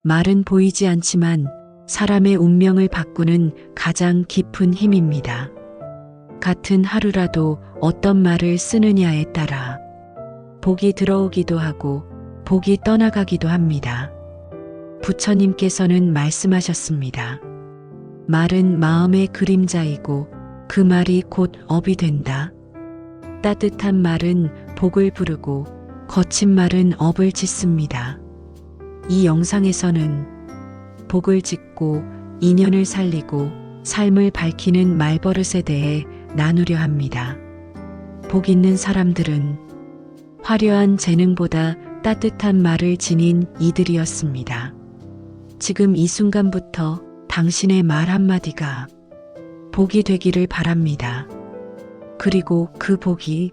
말은 보이지 않지만 사람의 운명을 바꾸는 가장 깊은 힘입니다. 같은 하루라도 어떤 말을 쓰느냐에 따라 복이 들어오기도 하고 복이 떠나가기도 합니다. 부처님께서는 말씀하셨습니다. 말은 마음의 그림자이고 그 말이 곧 업이 된다. 따뜻한 말은 복을 부르고 거친 말은 업을 짓습니다. 이 영상에서는 복을 짓고 인연을 살리고 삶을 밝히는 말버릇에 대해 나누려 합니다. 복 있는 사람들은 화려한 재능보다 따뜻한 말을 지닌 이들이었습니다. 지금 이 순간부터 당신의 말 한마디가 복이 되기를 바랍니다. 그리고 그 복이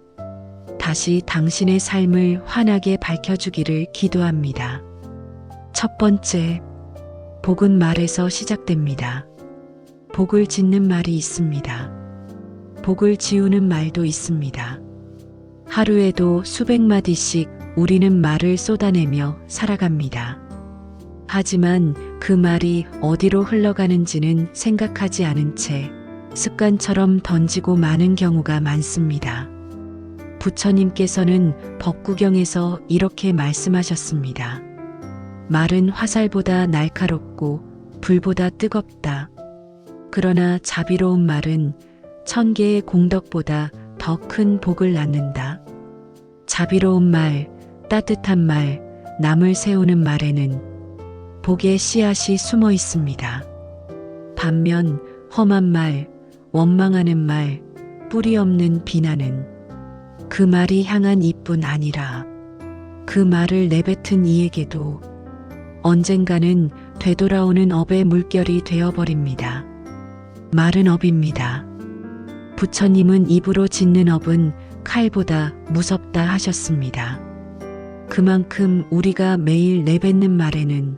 다시 당신의 삶을 환하게 밝혀주기를 기도합니다. 첫 번째, 복은 말에서 시작됩니다. 복을 짓는 말이 있습니다. 복을 지우는 말도 있습니다. 하루에도 수백 마디씩 우리는 말을 쏟아내며 살아갑니다. 하지만 그 말이 어디로 흘러가는지는 생각하지 않은 채 습관처럼 던지고 마는 경우가 많습니다. 부처님께서는 법구경에서 이렇게 말씀하셨습니다. 말은 화살보다 날카롭고 불보다 뜨겁다. 그러나 자비로운 말은 1000개의 공덕보다 더 큰 복을 낳는다. 자비로운 말, 따뜻한 말, 남을 세우는 말에는 복의 씨앗이 숨어 있습니다. 반면 험한 말, 원망하는 말, 뿌리 없는 비난은 그 말이 향한 이뿐 아니라 그 말을 내뱉은 이에게도 언젠가는 되돌아오는 업의 물결이 되어버립니다. 말은 업입니다. 부처님은 입으로 짓는 업은 칼보다 무섭다 하셨습니다. 그만큼 우리가 매일 내뱉는 말에는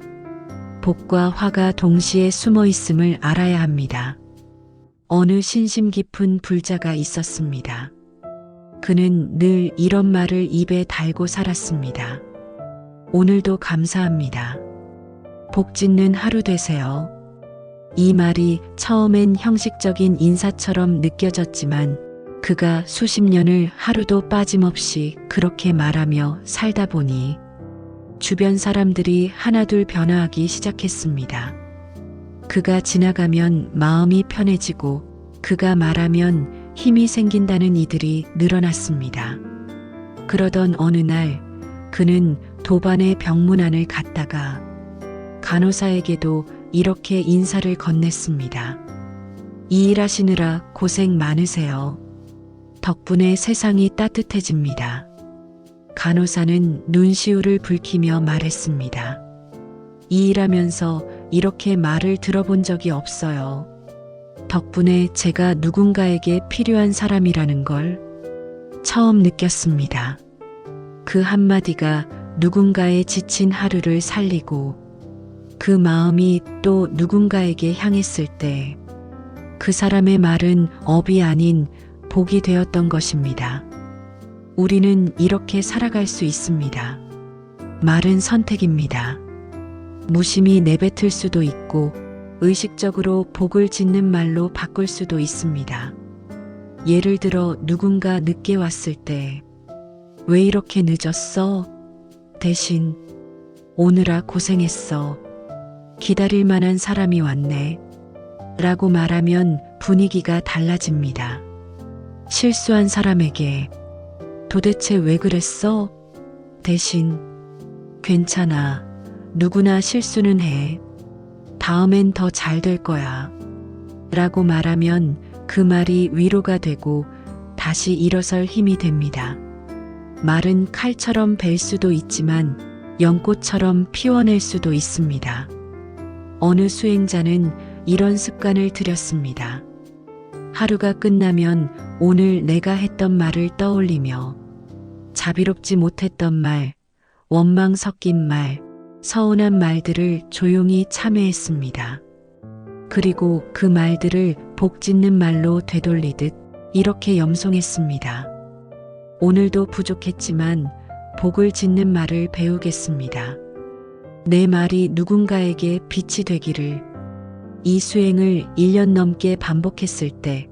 복과 화가 동시에 숨어 있음을 알아야 합니다. 어느 신심 깊은 불자가 있었습니다. 그는 늘 이런 말을 입에 달고 살았습니다. 오늘도 감사합니다. 복 짓는 하루 되세요. 이 말이 처음엔 형식적인 인사처럼 느껴졌지만 그가 수십 년을 하루도 빠짐없이 그렇게 말하며 살다 보니 주변 사람들이 하나둘 변화하기 시작했습니다. 그가 지나가면 마음이 편해지고 그가 말하면 힘이 생긴다는 이들이 늘어났습니다. 그러던 어느 날 그는 도반의 병문안을 갔다가 간호사에게도 이렇게 인사를 건넸습니다. 이 일하시느라 고생 많으세요. 덕분에 세상이 따뜻해집니다. 간호사는 눈시울을 붉히며 말했습니다. 이 일하면서 이렇게 말을 들어본 적이 없어요. 덕분에 제가 누군가에게 필요한 사람이라는 걸 처음 느꼈습니다. 그 한마디가 누군가의 지친 하루를 살리고 그 마음이 또 누군가에게 향했을 때 그 사람의 말은 업이 아닌 복이 되었던 것입니다. 우리는 이렇게 살아갈 수 있습니다. 말은 선택입니다. 무심히 내뱉을 수도 있고 의식적으로 복을 짓는 말로 바꿀 수도 있습니다. 예를 들어 누군가 늦게 왔을 때 왜 이렇게 늦었어? 대신 오느라 고생했어. 기다릴 만한 사람이 왔네. 라고 말하면 분위기가 달라집니다. 실수한 사람에게 도대체 왜 그랬어? 대신 괜찮아. 누구나 실수는 해. 다음엔 더 잘 될 거야. 라고 말하면 그 말이 위로가 되고 다시 일어설 힘이 됩니다. 말은 칼처럼 벨 수도 있지만 연꽃처럼 피워낼 수도 있습니다. 어느 수행자는 이런 습관을 들였습니다. 하루가 끝나면 오늘 내가 했던 말을 떠올리며 자비롭지 못했던 말, 원망 섞인 말, 서운한 말들을 조용히 참회했습니다. 그리고 그 말들을 복 짓는 말로 되돌리듯 이렇게 염송했습니다. 오늘도 부족했지만 복을 짓는 말을 배우겠습니다. 내 말이 누군가에게 빛이 되기를. 이 수행을 1년 넘게 반복했을 때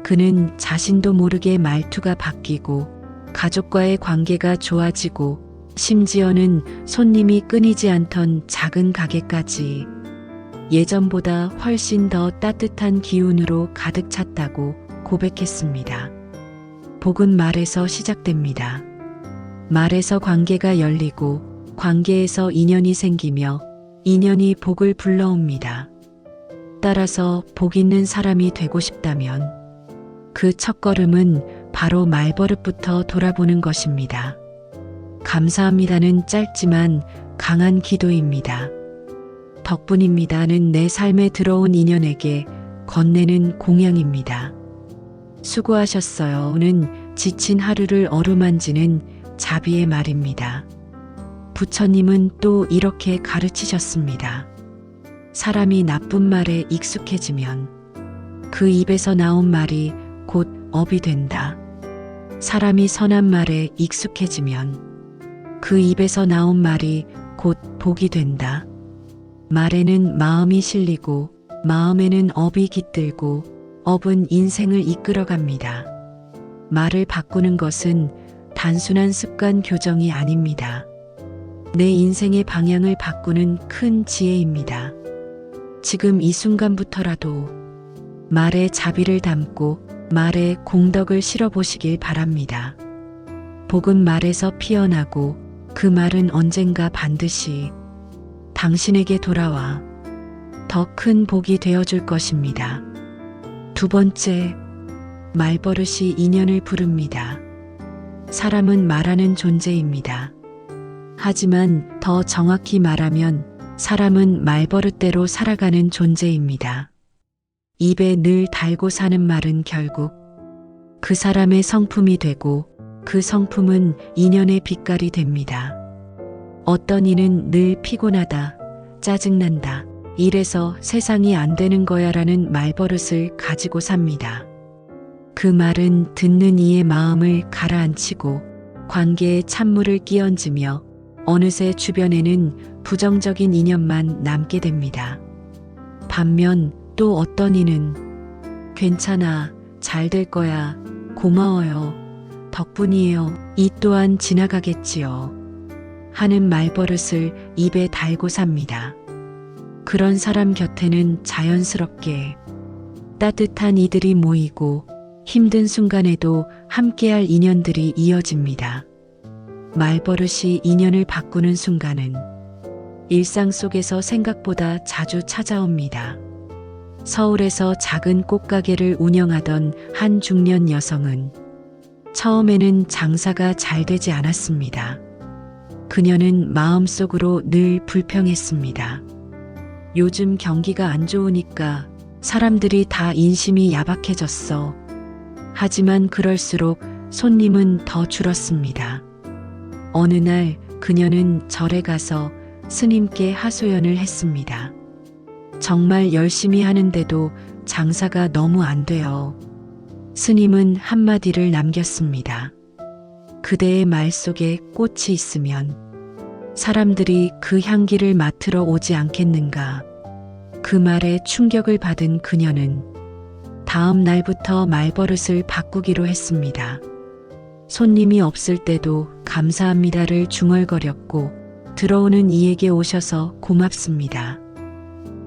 그는 자신도 모르게 말투가 바뀌고 가족과의 관계가 좋아지고 심지어는 손님이 끊이지 않던 작은 가게까지 예전보다 훨씬 더 따뜻한 기운으로 가득 찼다고 고백했습니다. 복은 말에서 시작됩니다. 말에서 관계가 열리고 관계에서 인연이 생기며 인연이 복을 불러옵니다. 따라서 복 있는 사람이 되고 싶다면 그 첫걸음은 바로 말버릇부터 돌아보는 것입니다. 감사합니다는 짧지만 강한 기도입니다. 덕분입니다는 내 삶에 들어온 인연에게 건네는 공양입니다. 수고하셨어요는 지친 하루를 어루만지는 자비의 말입니다. 부처님은 또 이렇게 가르치셨습니다. 사람이 나쁜 말에 익숙해지면 그 입에서 나온 말이 곧 업이 된다. 사람이 선한 말에 익숙해지면 그 입에서 나온 말이 곧 복이 된다. 말에는 마음이 실리고 마음에는 업이 깃들고 업은 인생을 이끌어갑니다. 말을 바꾸는 것은 단순한 습관 교정이 아닙니다. 내 인생의 방향을 바꾸는 큰 지혜입니다. 지금 이 순간부터라도 말에 자비를 담고 말에 공덕을 실어보시길 바랍니다. 복은 말에서 피어나고 그 말은 언젠가 반드시 당신에게 돌아와 더 큰 복이 되어줄 것입니다. 두 번째, 말버릇이 인연을 부릅니다. 사람은 말하는 존재입니다. 하지만 더 정확히 말하면 사람은 말버릇대로 살아가는 존재입니다. 입에 늘 달고 사는 말은 결국 그 사람의 성품이 되고 그 성품은 인연의 빛깔이 됩니다. 어떤 이는 늘 피곤하다, 짜증난다, 이래서 세상이 안 되는 거야 라는 말버릇을 가지고 삽니다. 그 말은 듣는 이의 마음을 가라앉히고 관계에 찬물을 끼얹으며 어느새 주변에는 부정적인 인연만 남게 됩니다. 반면 또 어떤 이는 괜찮아, 잘 될 거야, 고마워요, 덕분이에요, 이 또한 지나가겠지요 하는 말버릇을 입에 달고 삽니다. 그런 사람 곁에는 자연스럽게 따뜻한 이들이 모이고 힘든 순간에도 함께할 인연들이 이어집니다. 말버릇이 인연을 바꾸는 순간은 일상 속에서 생각보다 자주 찾아옵니다. 서울에서 작은 꽃가게를 운영하던 한 중년 여성은 처음에는 장사가 잘 되지 않았습니다. 그녀는 마음속으로 늘 불평했습니다. 요즘 경기가 안 좋으니까 사람들이 다 인심이 야박해졌어. 하지만 그럴수록 손님은 더 줄었습니다. 어느 날 그녀는 절에 가서 스님께 하소연을 했습니다. 정말 열심히 하는데도 장사가 너무 안 돼요. 스님은 한마디를 남겼습니다. 그대의 말 속에 꽃이 있으면 사람들이 그 향기를 맡으러 오지 않겠는가. 그 말에 충격을 받은 그녀는 다음 날부터 말버릇을 바꾸기로 했습니다. 손님이 없을 때도 감사합니다를 중얼거렸고 들어오는 이에게 오셔서 고맙습니다.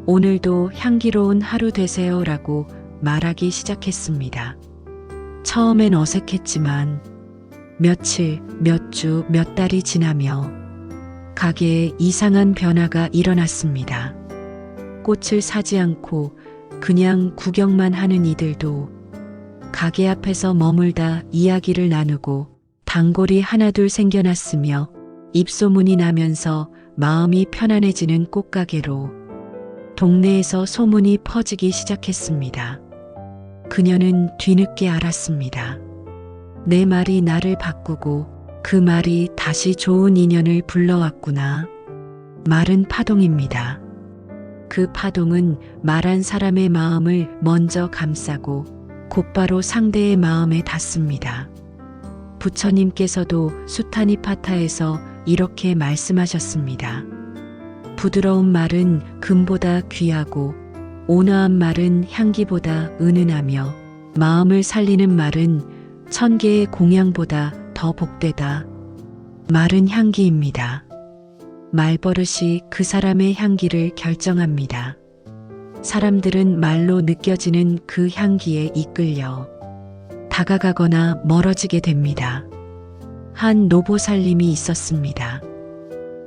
오늘도 향기로운 하루 되세요라고 말하기 시작했습니다. 처음엔 어색했지만 며칠, 몇 주, 몇 달이 지나며 가게에 이상한 변화가 일어났습니다. 꽃을 사지 않고 그냥 구경만 하는 이들도 가게 앞에서 머물다 이야기를 나누고 단골이 하나둘 생겨났으며 입소문이 나면서 마음이 편안해지는 꽃가게로 동네에서 소문이 퍼지기 시작했습니다. 그녀는 뒤늦게 알았습니다. 내 말이 나를 바꾸고 그 말이 다시 좋은 인연을 불러왔구나. 말은 파동입니다. 그 파동은 말한 사람의 마음을 먼저 감싸고 곧바로 상대의 마음에 닿습니다. 부처님께서도 수타니파타에서 이렇게 말씀하셨습니다. 부드러운 말은 금보다 귀하고 온화한 말은 향기보다 은은하며 마음을 살리는 말은 1000개의 공양보다 더 복되다. 말은 향기입니다. 말버릇이 그 사람의 향기를 결정합니다. 사람들은 말로 느껴지는 그 향기에 이끌려 다가가거나 멀어지게 됩니다. 한 노보살님이 있었습니다.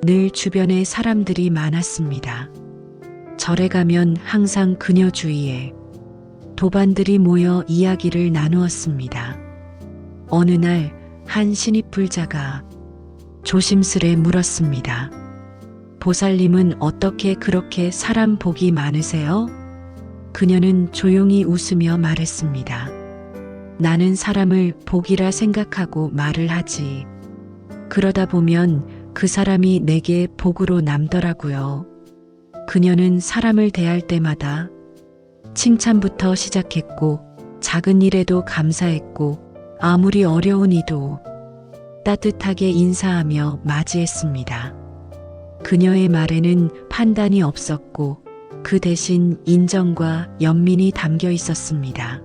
늘 주변에 사람들이 많았습니다. 절에 가면 항상 그녀 주위에 도반들이 모여 이야기를 나누었습니다. 어느 날 한 신입불자가 조심스레 물었습니다. 보살님은 어떻게 그렇게 사람 복이 많으세요? 그녀는 조용히 웃으며 말했습니다. 나는 사람을 복이라 생각하고 말을 하지. 그러다 보면 그 사람이 내게 복으로 남더라고요. 그녀는 사람을 대할 때마다 칭찬부터 시작했고 작은 일에도 감사했고 아무리 어려운 이도 따뜻하게 인사하며 맞이했습니다. 그녀의 말에는 판단이 없었고 그 대신 인정과 연민이 담겨 있었습니다.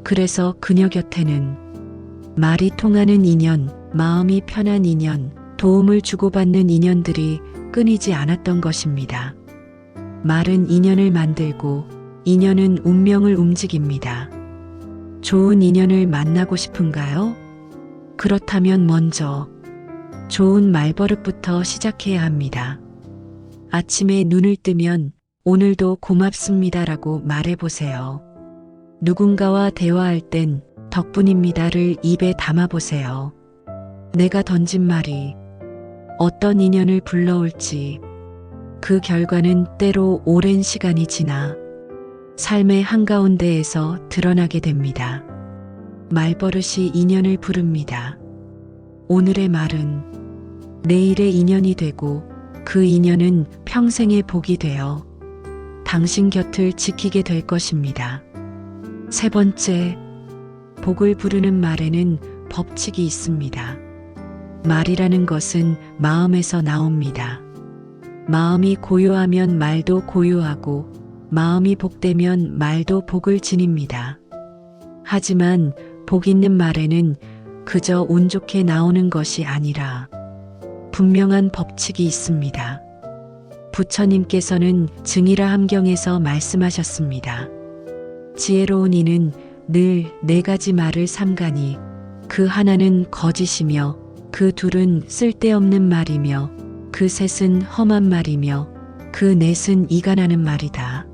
그래서 그녀 곁에는 말이 통하는 인연, 마음이 편한 인연, 도움을 주고받는 인연들이 끊이지 않았던 것입니다. 말은 인연을 만들고 인연은 운명을 움직입니다. 좋은 인연을 만나고 싶은가요? 그렇다면 먼저 좋은 말버릇부터 시작해야 합니다. 아침에 눈을 뜨면 오늘도 고맙습니다라고 말해보세요. 누군가와 대화할 땐 덕분입니다를 입에 담아보세요. 내가 던진 말이 어떤 인연을 불러올지 그 결과는 때로 오랜 시간이 지나 삶의 한가운데에서 드러나게 됩니다. 말버릇이 인연을 부릅니다. 오늘의 말은 내일의 인연이 되고 그 인연은 평생의 복이 되어 당신 곁을 지키게 될 것입니다. 세 번째, 복을 부르는 말에는 법칙이 있습니다. 말이라는 것은 마음에서 나옵니다. 마음이 고요하면 말도 고요하고 마음이 복되면 말도 복을 지닙니다. 하지만 복 있는 말에는 그저 운 좋게 나오는 것이 아니라 분명한 법칙이 있습니다. 부처님께서는 증이라 함경에서 말씀하셨습니다. 지혜로운 이는 늘 4가지 말을 삼가니 그 하나는 거짓이며 그 둘은 쓸데없는 말이며 그 셋은 험한 말이며 그 넷은 이간하는 말이다.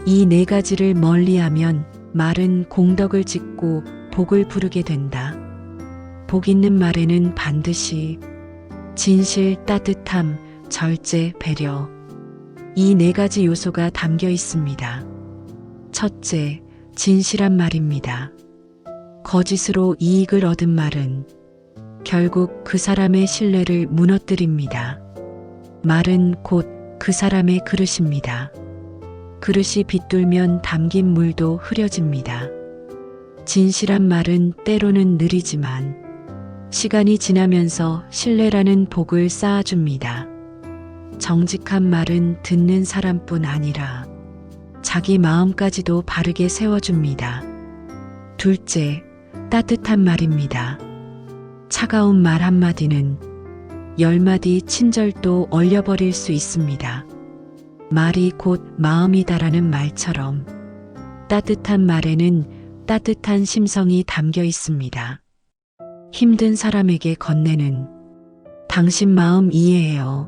이 4가지를 멀리하면 말은 공덕을 짓고 복을 부르게 된다. 복 있는 말에는 반드시 진실, 따뜻함, 절제, 배려 이 4가지 요소가 담겨 있습니다. 첫째, 진실한 말입니다. 거짓으로 이익을 얻은 말은 결국 그 사람의 신뢰를 무너뜨립니다. 말은 곧 그 사람의 그릇입니다. 그릇이 빗돌면 담긴 물도 흐려집니다. 진실한 말은 때로는 느리지만 시간이 지나면서 신뢰라는 복을 쌓아줍니다. 정직한 말은 듣는 사람뿐 아니라 자기 마음까지도 바르게 세워줍니다. 둘째, 따뜻한 말입니다. 차가운 말 한마디는 10마디 친절도 얼려버릴 수 있습니다. 말이 곧 마음이다라는 말처럼 따뜻한 말에는 따뜻한 심성이 담겨 있습니다. 힘든 사람에게 건네는 당신 마음 이해해요.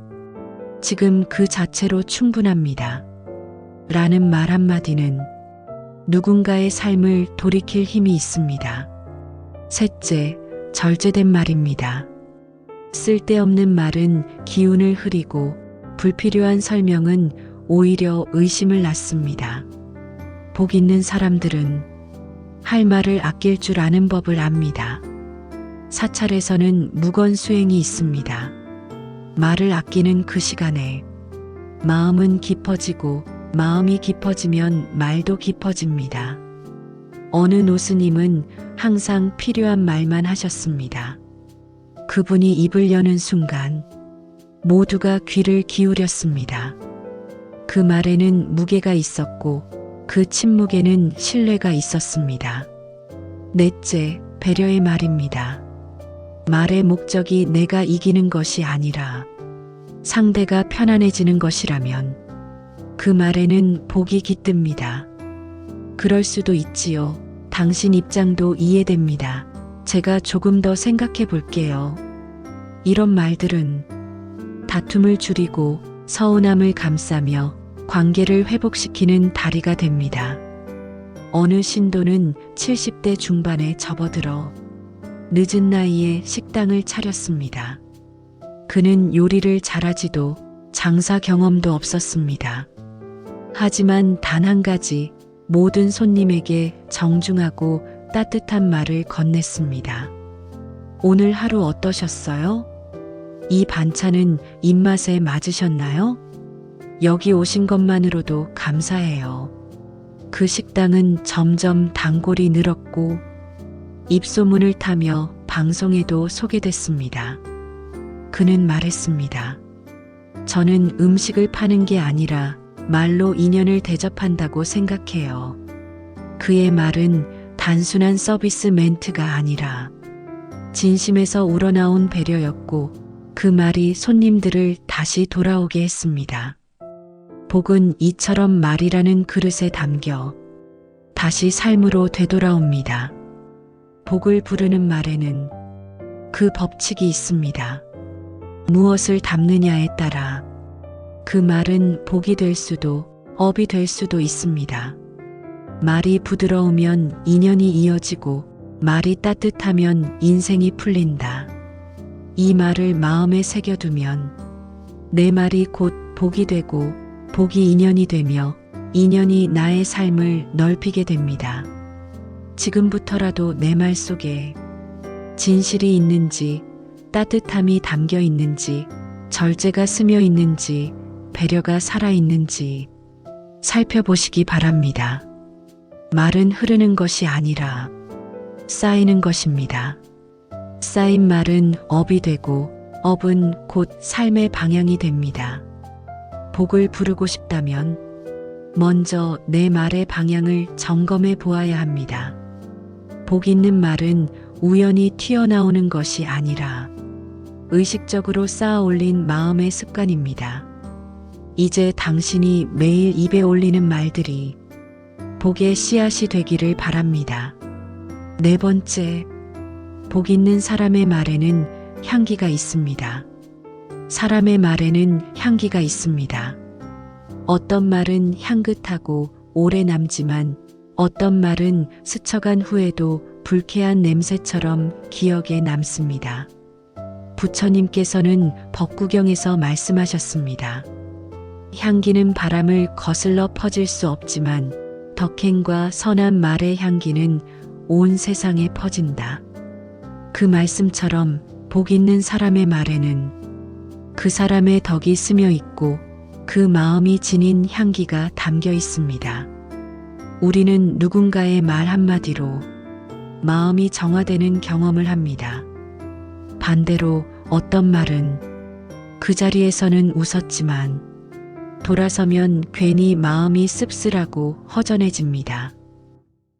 지금 그 자체로 충분합니다. 라는 말 한마디는 누군가의 삶을 돌이킬 힘이 있습니다. 셋째, 절제된 말입니다. 쓸데없는 말은 기운을 흐리고 불필요한 설명은 오히려 의심을 낳습니다. 복 있는 사람들은 할 말을 아낄 줄 아는 법을 압니다. 사찰에서는 무건수행이 있습니다. 말을 아끼는 그 시간에 마음은 깊어지고 마음이 깊어지면 말도 깊어집니다. 어느 노스님은 항상 필요한 말만 하셨습니다. 그분이 입을 여는 순간 모두가 귀를 기울였습니다. 그 말에는 무게가 있었고 그 침묵에는 신뢰가 있었습니다. 넷째, 배려의 말입니다. 말의 목적이 내가 이기는 것이 아니라 상대가 편안해지는 것이라면 그 말에는 복이 깃듭니다. 그럴 수도 있지요. 당신 입장도 이해됩니다. 제가 조금 더 생각해 볼게요. 이런 말들은 다툼을 줄이고 서운함을 감싸며 관계를 회복시키는 다리가 됩니다. 어느 신도는 70대 중반에 접어들어 늦은 나이에 식당을 차렸습니다. 그는 요리를 잘하지도 장사 경험도 없었습니다. 하지만 단 한 가지, 모든 손님에게 정중하고 따뜻한 말을 건넸습니다. 오늘 하루 어떠셨어요? 이 반찬은 입맛에 맞으셨나요? 여기 오신 것만으로도 감사해요. 그 식당은 점점 단골이 늘었고 입소문을 타며 방송에도 소개됐습니다. 그는 말했습니다. 저는 음식을 파는 게 아니라 말로 인연을 대접한다고 생각해요. 그의 말은 단순한 서비스 멘트가 아니라 진심에서 우러나온 배려였고 그 말이 손님들을 다시 돌아오게 했습니다. 복은 이처럼 말이라는 그릇에 담겨 다시 삶으로 되돌아옵니다. 복을 부르는 말에는 그 법칙이 있습니다. 무엇을 담느냐에 따라 그 말은 복이 될 수도 업이 될 수도 있습니다. 말이 부드러우면 인연이 이어지고 말이 따뜻하면 인생이 풀린다. 이 말을 마음에 새겨두면 내 말이 곧 복이 되고 복이 인연이 되며 인연이 나의 삶을 넓히게 됩니다. 지금부터라도 내 말 속에 진실이 있는지, 따뜻함이 담겨 있는지, 절제가 스며 있는지, 배려가 살아있는지 살펴보시기 바랍니다. 말은 흐르는 것이 아니라 쌓이는 것입니다. 쌓인 말은 업이 되고 업은 곧 삶의 방향이 됩니다. 복을 부르고 싶다면 먼저 내 말의 방향을 점검해 보아야 합니다. 복 있는 말은 우연히 튀어나오는 것이 아니라 의식적으로 쌓아 올린 마음의 습관입니다. 이제 당신이 매일 입에 올리는 말들이 복의 씨앗이 되기를 바랍니다. 네 번째, 복 있는 사람의 말에는 향기가 있습니다. 사람의 말에는 향기가 있습니다. 어떤 말은 향긋하고 오래 남지만 어떤 말은 스쳐간 후에도 불쾌한 냄새처럼 기억에 남습니다. 부처님께서는 법구경에서 말씀하셨습니다. 향기는 바람을 거슬러 퍼질 수 없지만 덕행과 선한 말의 향기는 온 세상에 퍼진다. 그 말씀처럼 복 있는 사람의 말에는 그 사람의 덕이 스며 있고 그 마음이 지닌 향기가 담겨 있습니다. 우리는 누군가의 말 한마디로 마음이 정화되는 경험을 합니다. 반대로 어떤 말은 그 자리에서는 웃었지만 돌아서면 괜히 마음이 씁쓸하고 허전해집니다.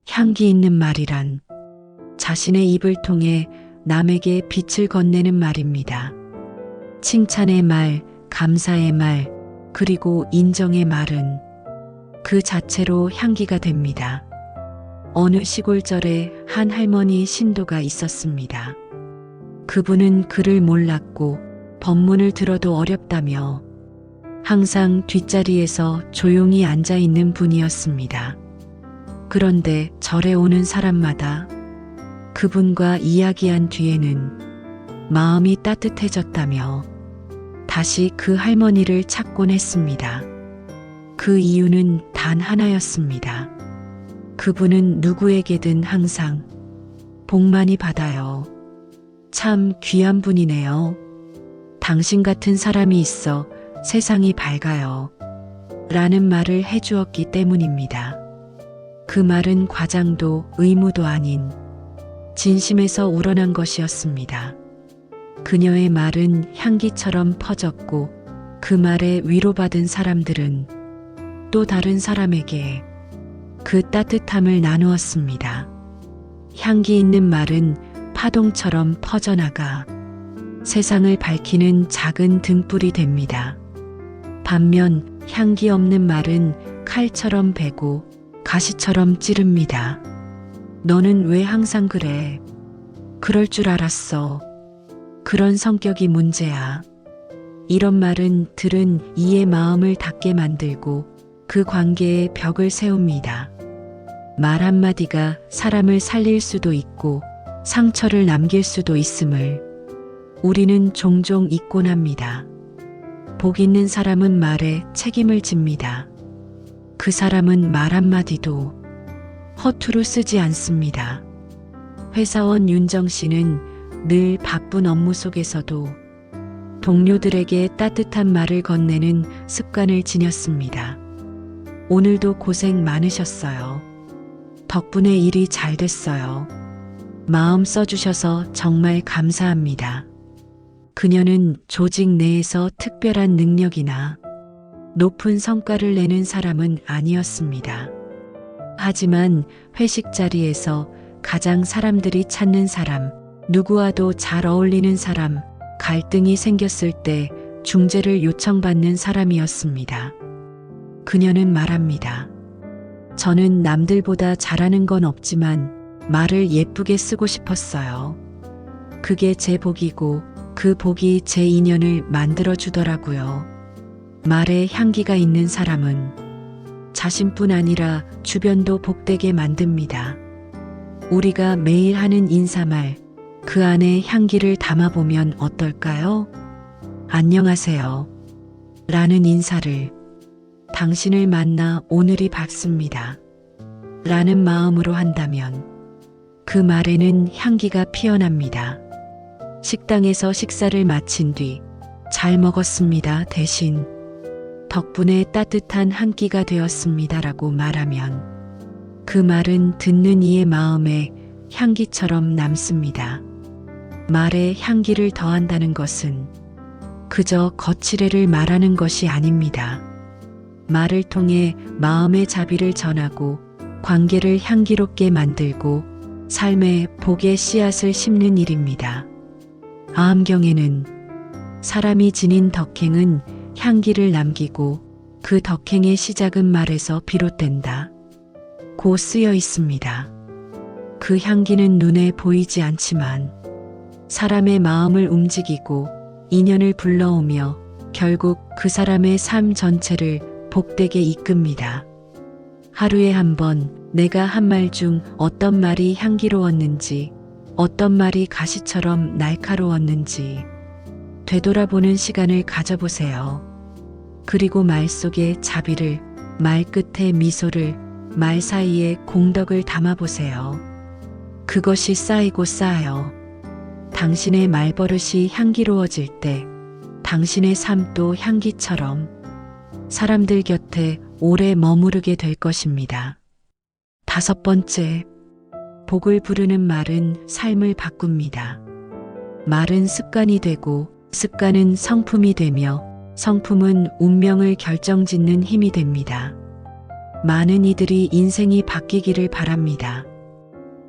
향기 있는 말이란 자신의 입을 통해 남에게 빛을 건네는 말입니다. 칭찬의 말, 감사의 말, 그리고 인정의 말은 그 자체로 향기가 됩니다. 어느 시골절에 한 할머니 신도가 있었습니다. 그분은 글을 몰랐고 법문을 들어도 어렵다며 항상 뒷자리에서 조용히 앉아 있는 분이었습니다. 그런데 절에 오는 사람마다 그분과 이야기한 뒤에는 마음이 따뜻해졌다며 다시 그 할머니를 찾곤 했습니다. 그 이유는 단 하나였습니다. 그분은 누구에게든 항상 복 많이 받아요. 참 귀한 분이네요. 당신 같은 사람이 있어 세상이 밝아요. 라는 말을 해주었기 때문입니다. 그 말은 과장도 의무도 아닌 진심에서 우러난 것이었습니다. 그녀의 말은 향기처럼 퍼졌고 그 말에 위로받은 사람들은 또 다른 사람에게 그 따뜻함을 나누었습니다. 향기 있는 말은 파동처럼 퍼져나가 세상을 밝히는 작은 등불이 됩니다. 반면 향기 없는 말은 칼처럼 베고 가시처럼 찌릅니다. 너는 왜 항상 그래? 그럴 줄 알았어. 그런 성격이 문제야. 이런 말은 들은 이의 마음을 닫게 만들고 그 관계에 벽을 세웁니다. 말 한마디가 사람을 살릴 수도 있고 상처를 남길 수도 있음을 우리는 종종 잊곤 합니다. 복 있는 사람은 말에 책임을 집니다. 그 사람은 말 한마디도 허투루 쓰지 않습니다. 회사원 윤정 씨는 늘 바쁜 업무 속에서도 동료들에게 따뜻한 말을 건네는 습관을 지녔습니다. 오늘도 고생 많으셨어요. 덕분에 일이 잘 됐어요. 마음 써주셔서 정말 감사합니다. 그녀는 조직 내에서 특별한 능력이나 높은 성과를 내는 사람은 아니었습니다. 하지만 회식 자리에서 가장 사람들이 찾는 사람, 누구와도 잘 어울리는 사람, 갈등이 생겼을 때 중재를 요청받는 사람이었습니다. 그녀는 말합니다. 저는 남들보다 잘하는 건 없지만 말을 예쁘게 쓰고 싶었어요. 그게 제 복이고 그 복이 제 인연을 만들어 주더라고요. 말에 향기가 있는 사람은 자신뿐 아니라 주변도 복되게 만듭니다. 우리가 매일 하는 인사말, 그 안에 향기를 담아보면 어떨까요? 안녕하세요. 라는 인사를 당신을 만나 오늘이 밝습니다. 라는 마음으로 한다면 그 말에는 향기가 피어납니다. 식당에서 식사를 마친 뒤 잘 먹었습니다 대신 덕분에 따뜻한 한 끼가 되었습니다 라고 말하면 그 말은 듣는 이의 마음에 향기처럼 남습니다. 말에 향기를 더한다는 것은 그저 거칠애를 말하는 것이 아닙니다. 말을 통해 마음의 자비를 전하고 관계를 향기롭게 만들고 삶의 복의 씨앗을 심는 일입니다. 아함경에는 사람이 지닌 덕행은 향기를 남기고 그 덕행의 시작은 말에서 비롯된다. 고 쓰여 있습니다. 그 향기는 눈에 보이지 않지만 사람의 마음을 움직이고 인연을 불러오며 결국 그 사람의 삶 전체를 복되게 이끕니다. 하루에 한 번 내가 한 말 중 어떤 말이 향기로웠는지, 어떤 말이 가시처럼 날카로웠는지 되돌아보는 시간을 가져보세요. 그리고 말 속에 자비를, 말 끝에 미소를, 말 사이에 공덕을 담아보세요. 그것이 쌓이고 쌓여 당신의 말버릇이 향기로워질 때 당신의 삶도 향기처럼 사람들 곁에 오래 머무르게 될 것입니다. 5번째, 복을 부르는 말은 삶을 바꿉니다. 말은 습관이 되고 습관은 성품이 되며 성품은 운명을 결정짓는 힘이 됩니다. 많은 이들이 인생이 바뀌기를 바랍니다.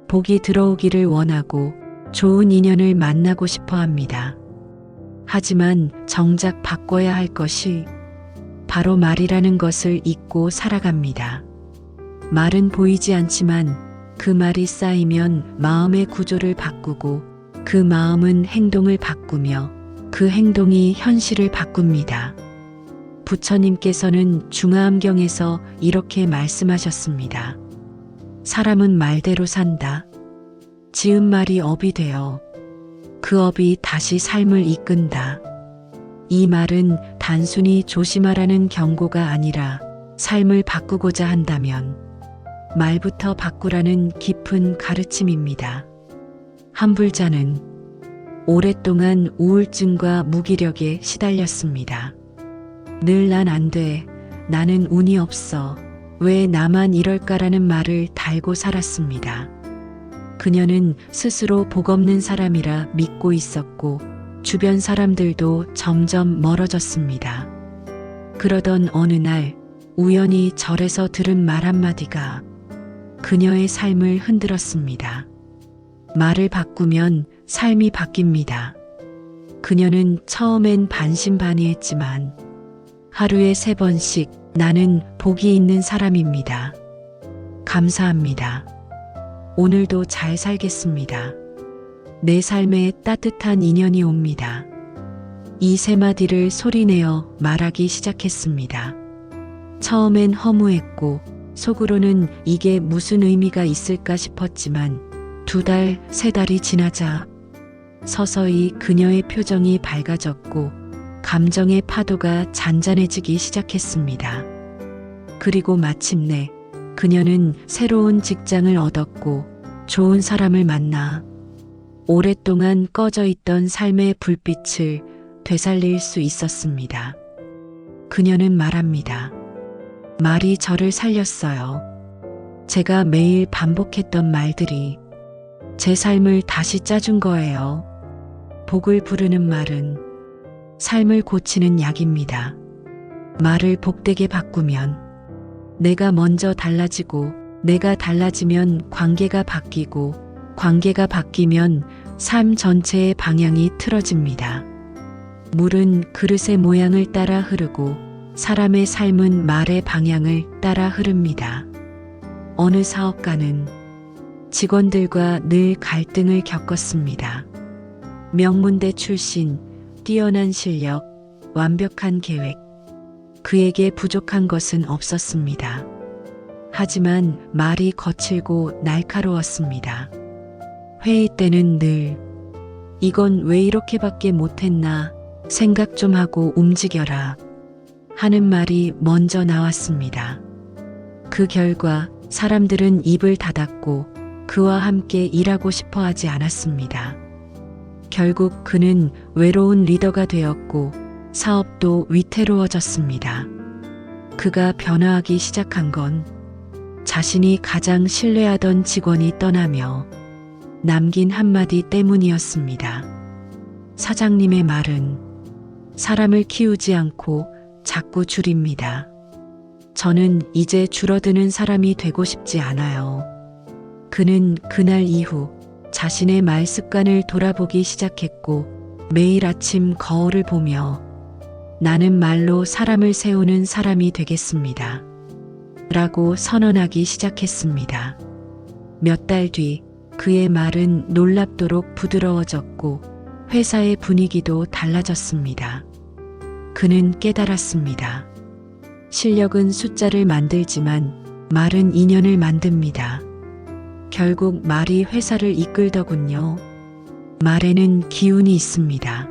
복이 들어오기를 원하고 좋은 인연을 만나고 싶어 합니다. 하지만 정작 바꿔야 할 것이 바로 말이라는 것을 잊고 살아갑니다. 말은 보이지 않지만 그 말이 쌓이면 마음의 구조를 바꾸고 그 마음은 행동을 바꾸며 그 행동이 현실을 바꿉니다. 부처님께서는 중화암경에서 이렇게 말씀하셨습니다. 사람은 말대로 산다. 지은 말이 업이 되어 그 업이 다시 삶을 이끈다. 이 말은 단순히 조심하라는 경고가 아니라 삶을 바꾸고자 한다면 말부터 바꾸라는 깊은 가르침입니다. 한불자는 오랫동안 우울증과 무기력에 시달렸습니다. 늘 난 안 돼, 나는 운이 없어, 왜 나만 이럴까라는 말을 달고 살았습니다. 그녀는 스스로 복 없는 사람이라 믿고 있었고 주변 사람들도 점점 멀어졌습니다. 그러던 어느 날 우연히 절에서 들은 말 한마디가 그녀의 삶을 흔들었습니다. 말을 바꾸면 삶이 바뀝니다. 그녀는 처음엔 반신반의했지만 하루에 3번씩 나는 복이 있는 사람입니다. 감사합니다. 오늘도 잘 살겠습니다. 내 삶에 따뜻한 인연이 옵니다. 이 3마디를 소리내어 말하기 시작했습니다. 처음엔 허무했고 속으로는 이게 무슨 의미가 있을까 싶었지만 2달, 3달이 지나자 서서히 그녀의 표정이 밝아졌고 감정의 파도가 잔잔해지기 시작했습니다. 그리고 마침내 그녀는 새로운 직장을 얻었고 좋은 사람을 만나 오랫동안 꺼져 있던 삶의 불빛을 되살릴 수 있었습니다. 그녀는 말합니다. 말이 저를 살렸어요. 제가 매일 반복했던 말들이 제 삶을 다시 짜준 거예요. 복을 부르는 말은 삶을 고치는 약입니다. 말을 복되게 바꾸면 내가 먼저 달라지고 내가 달라지면 관계가 바뀌고 관계가 바뀌면 삶 전체의 방향이 틀어집니다. 물은 그릇의 모양을 따라 흐르고 사람의 삶은 말의 방향을 따라 흐릅니다. 어느 사업가는 직원들과 늘 갈등을 겪었습니다. 명문대 출신, 뛰어난 실력, 완벽한 계획. 그에게 부족한 것은 없었습니다. 하지만 말이 거칠고 날카로웠습니다. 회의 때는 늘 이건 왜 이렇게밖에 못했나 생각 좀 하고 움직여라 하는 말이 먼저 나왔습니다. 그 결과 사람들은 입을 닫았고 그와 함께 일하고 싶어 하지 않았습니다. 결국 그는 외로운 리더가 되었고 사업도 위태로워졌습니다. 그가 변화하기 시작한 건 자신이 가장 신뢰하던 직원이 떠나며 남긴 한마디 때문이었습니다. 사장님의 말은 사람을 키우지 않고 자꾸 줄입니다. 저는 이제 줄어드는 사람이 되고 싶지 않아요. 그는 그날 이후 자신의 말 습관을 돌아보기 시작했고 매일 아침 거울을 보며 나는 말로 사람을 세우는 사람이 되겠습니다. 라고 선언하기 시작했습니다. 몇 달 뒤 그의 말은 놀랍도록 부드러워졌고 회사의 분위기도 달라졌습니다. 그는 깨달았습니다. 실력은 숫자를 만들지만 말은 인연을 만듭니다. 결국 말이 회사를 이끌더군요. 말에는 기운이 있습니다.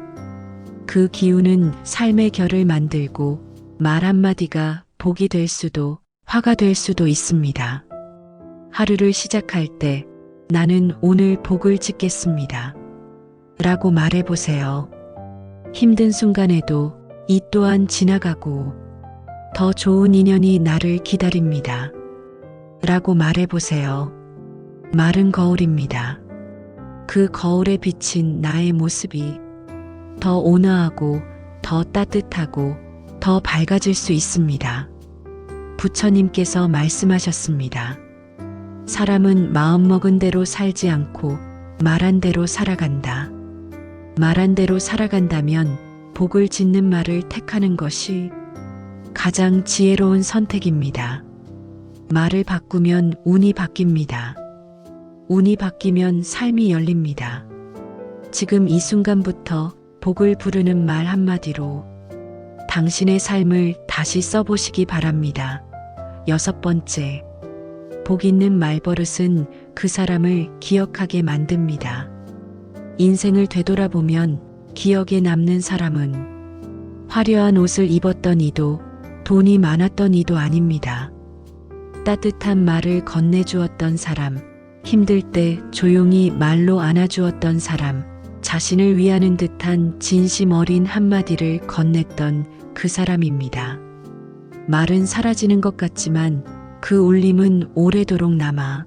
그 기운은 삶의 결을 만들고 말 한마디가 복이 될 수도 화가 될 수도 있습니다. 하루를 시작할 때 나는 오늘 복을 짓겠습니다. 라고 말해보세요. 힘든 순간에도 이 또한 지나가고 더 좋은 인연이 나를 기다립니다. 라고 말해보세요. 말은 거울입니다. 그 거울에 비친 나의 모습이 더 온화하고 더 따뜻하고 더 밝아질 수 있습니다. 부처님께서 말씀하셨습니다. 사람은 마음먹은 대로 살지 않고 말한 대로 살아간다. 말한 대로 살아간다면 복을 짓는 말을 택하는 것이 가장 지혜로운 선택입니다. 말을 바꾸면 운이 바뀝니다. 운이 바뀌면 삶이 열립니다. 지금 이 순간부터 복을 부르는 말 한마디로 당신의 삶을 다시 써보시기 바랍니다. 6번째, 복 있는 말버릇은 그 사람을 기억하게 만듭니다. 인생을 되돌아보면 기억에 남는 사람은 화려한 옷을 입었던 이도 돈이 많았던 이도 아닙니다. 따뜻한 말을 건네주었던 사람, 힘들 때 조용히 말로 안아주었던 사람, 자신을 위하는 듯한 진심 어린 한마디를 건넸던 그 사람입니다. 말은 사라지는 것 같지만 그 울림은 오래도록 남아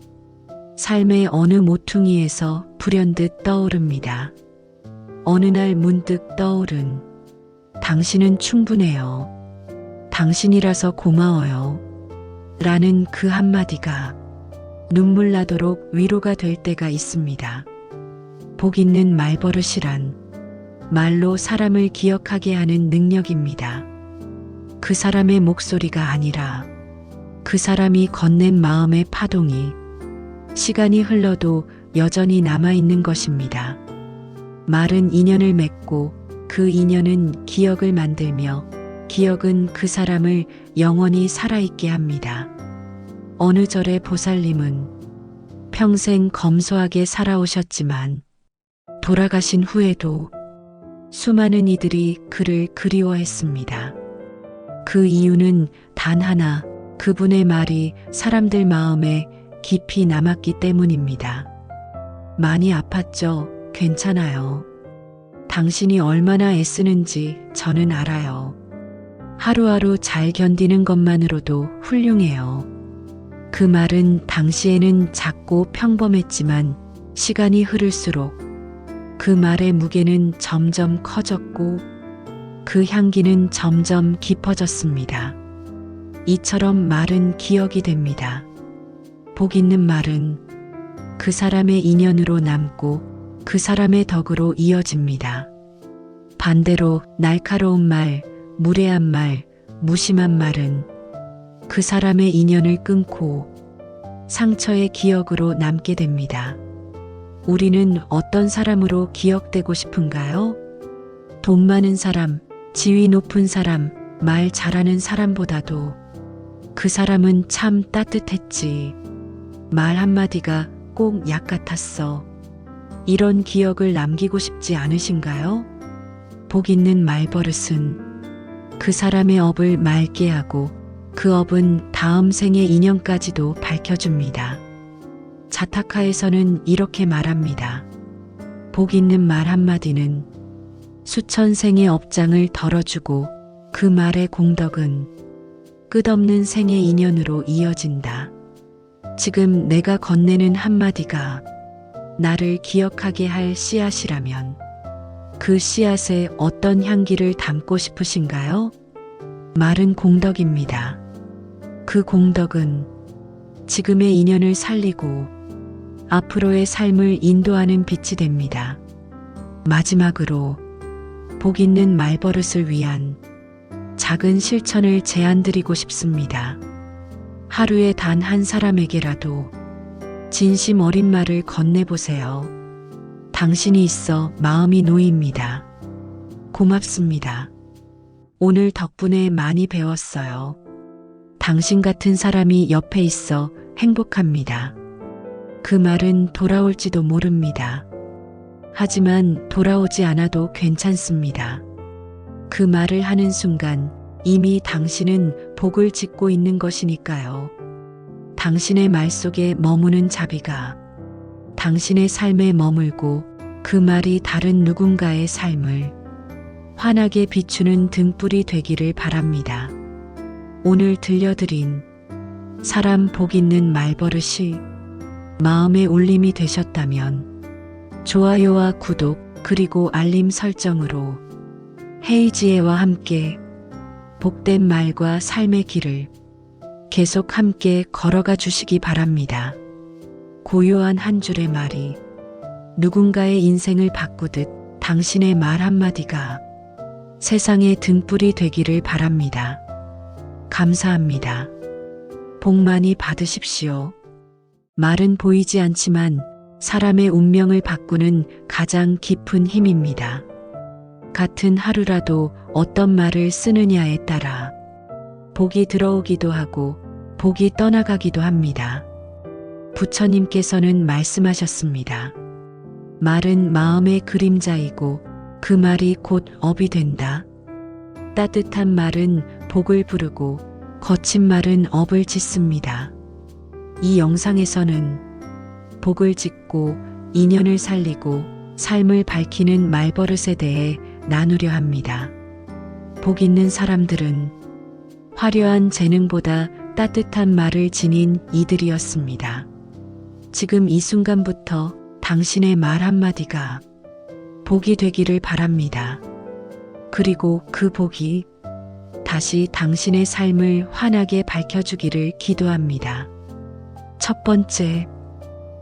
삶의 어느 모퉁이에서 불현듯 떠오릅니다. 어느 날 문득 떠오른 당신은 충분해요. 당신이라서 고마워요. 라는 그 한마디가 눈물 나도록 위로가 될 때가 있습니다. 복 있는 말버릇이란 말로 사람을 기억하게 하는 능력입니다. 그 사람의 목소리가 아니라 그 사람이 건넨 마음의 파동이 시간이 흘러도 여전히 남아있는 것입니다. 말은 인연을 맺고 그 인연은 기억을 만들며 기억은 그 사람을 영원히 살아있게 합니다. 어느 절의 보살님은 평생 검소하게 살아오셨지만 돌아가신 후에도 수많은 이들이 그를 그리워했습니다. 그 이유는 단 하나, 그분의 말이 사람들 마음에 깊이 남았기 때문입니다. 많이 아팠죠? 괜찮아요. 당신이 얼마나 애쓰는지 저는 알아요. 하루하루 잘 견디는 것만으로도 훌륭해요. 그 말은 당시에는 작고 평범했지만 시간이 흐를수록 그 말의 무게는 점점 커졌고 그 향기는 점점 깊어졌습니다. 이처럼 말은 기억이 됩니다. 복 있는 말은 그 사람의 인연으로 남고 그 사람의 덕으로 이어집니다. 반대로 날카로운 말, 무례한 말, 무심한 말은 그 사람의 인연을 끊고 상처의 기억으로 남게 됩니다. 우리는 어떤 사람으로 기억되고 싶은가요? 돈 많은 사람, 지위 높은 사람, 말 잘하는 사람보다도 그 사람은 참 따뜻했지. 말 한마디가 꼭 약 같았어. 이런 기억을 남기고 싶지 않으신가요? 복 있는 말버릇은 그 사람의 업을 맑게 하고 그 업은 다음 생의 인연까지도 밝혀줍니다. 자타카에서는 이렇게 말합니다. 복 있는 말 한마디는 수천 생의 업장을 덜어주고 그 말의 공덕은 끝없는 생의 인연으로 이어진다. 지금 내가 건네는 한마디가 나를 기억하게 할 씨앗이라면 그 씨앗에 어떤 향기를 담고 싶으신가요? 말은 공덕입니다. 그 공덕은 지금의 인연을 살리고 앞으로의 삶을 인도하는 빛이 됩니다. 마지막으로 복 있는 말버릇을 위한 작은 실천을 제안드리고 싶습니다. 하루에 단 한 사람에게라도 진심 어린 말을 건네보세요. 당신이 있어 마음이 놓입니다. 고맙습니다. 오늘 덕분에 많이 배웠어요. 당신 같은 사람이 옆에 있어 행복합니다. 그 말은 돌아올지도 모릅니다. 하지만 돌아오지 않아도 괜찮습니다. 그 말을 하는 순간 이미 당신은 복을 짓고 있는 것이니까요. 당신의 말 속에 머무는 자비가 당신의 삶에 머물고 그 말이 다른 누군가의 삶을 환하게 비추는 등불이 되기를 바랍니다. 오늘 들려드린 사람 복 있는 말버릇이 마음의 울림이 되셨다면 좋아요와 구독 그리고 알림 설정으로 헤이지혜와 함께 복된 말과 삶의 길을 계속 함께 걸어가 주시기 바랍니다. 고요한 한 줄의 말이 누군가의 인생을 바꾸듯 당신의 말 한마디가 세상의 등불이 되기를 바랍니다. 감사합니다. 복 많이 받으십시오. 말은 보이지 않지만 사람의 운명을 바꾸는 가장 깊은 힘입니다. 같은 하루라도 어떤 말을 쓰느냐에 따라 복이 들어오기도 하고 복이 떠나가기도 합니다. 부처님께서는 말씀하셨습니다. 말은 마음의 그림자이고 그 말이 곧 업이 된다. 따뜻한 말은 복을 부르고 거친 말은 업을 짓습니다. 이 영상에서는 복을 짓고 인연을 살리고 삶을 밝히는 말버릇에 대해 나누려 합니다. 복 있는 사람들은 화려한 재능보다 따뜻한 말을 지닌 이들이었습니다. 지금 이 순간부터 당신의 말 한마디가 복이 되기를 바랍니다. 그리고 그 복이 다시 당신의 삶을 환하게 밝혀주기를 기도합니다. 첫 번째,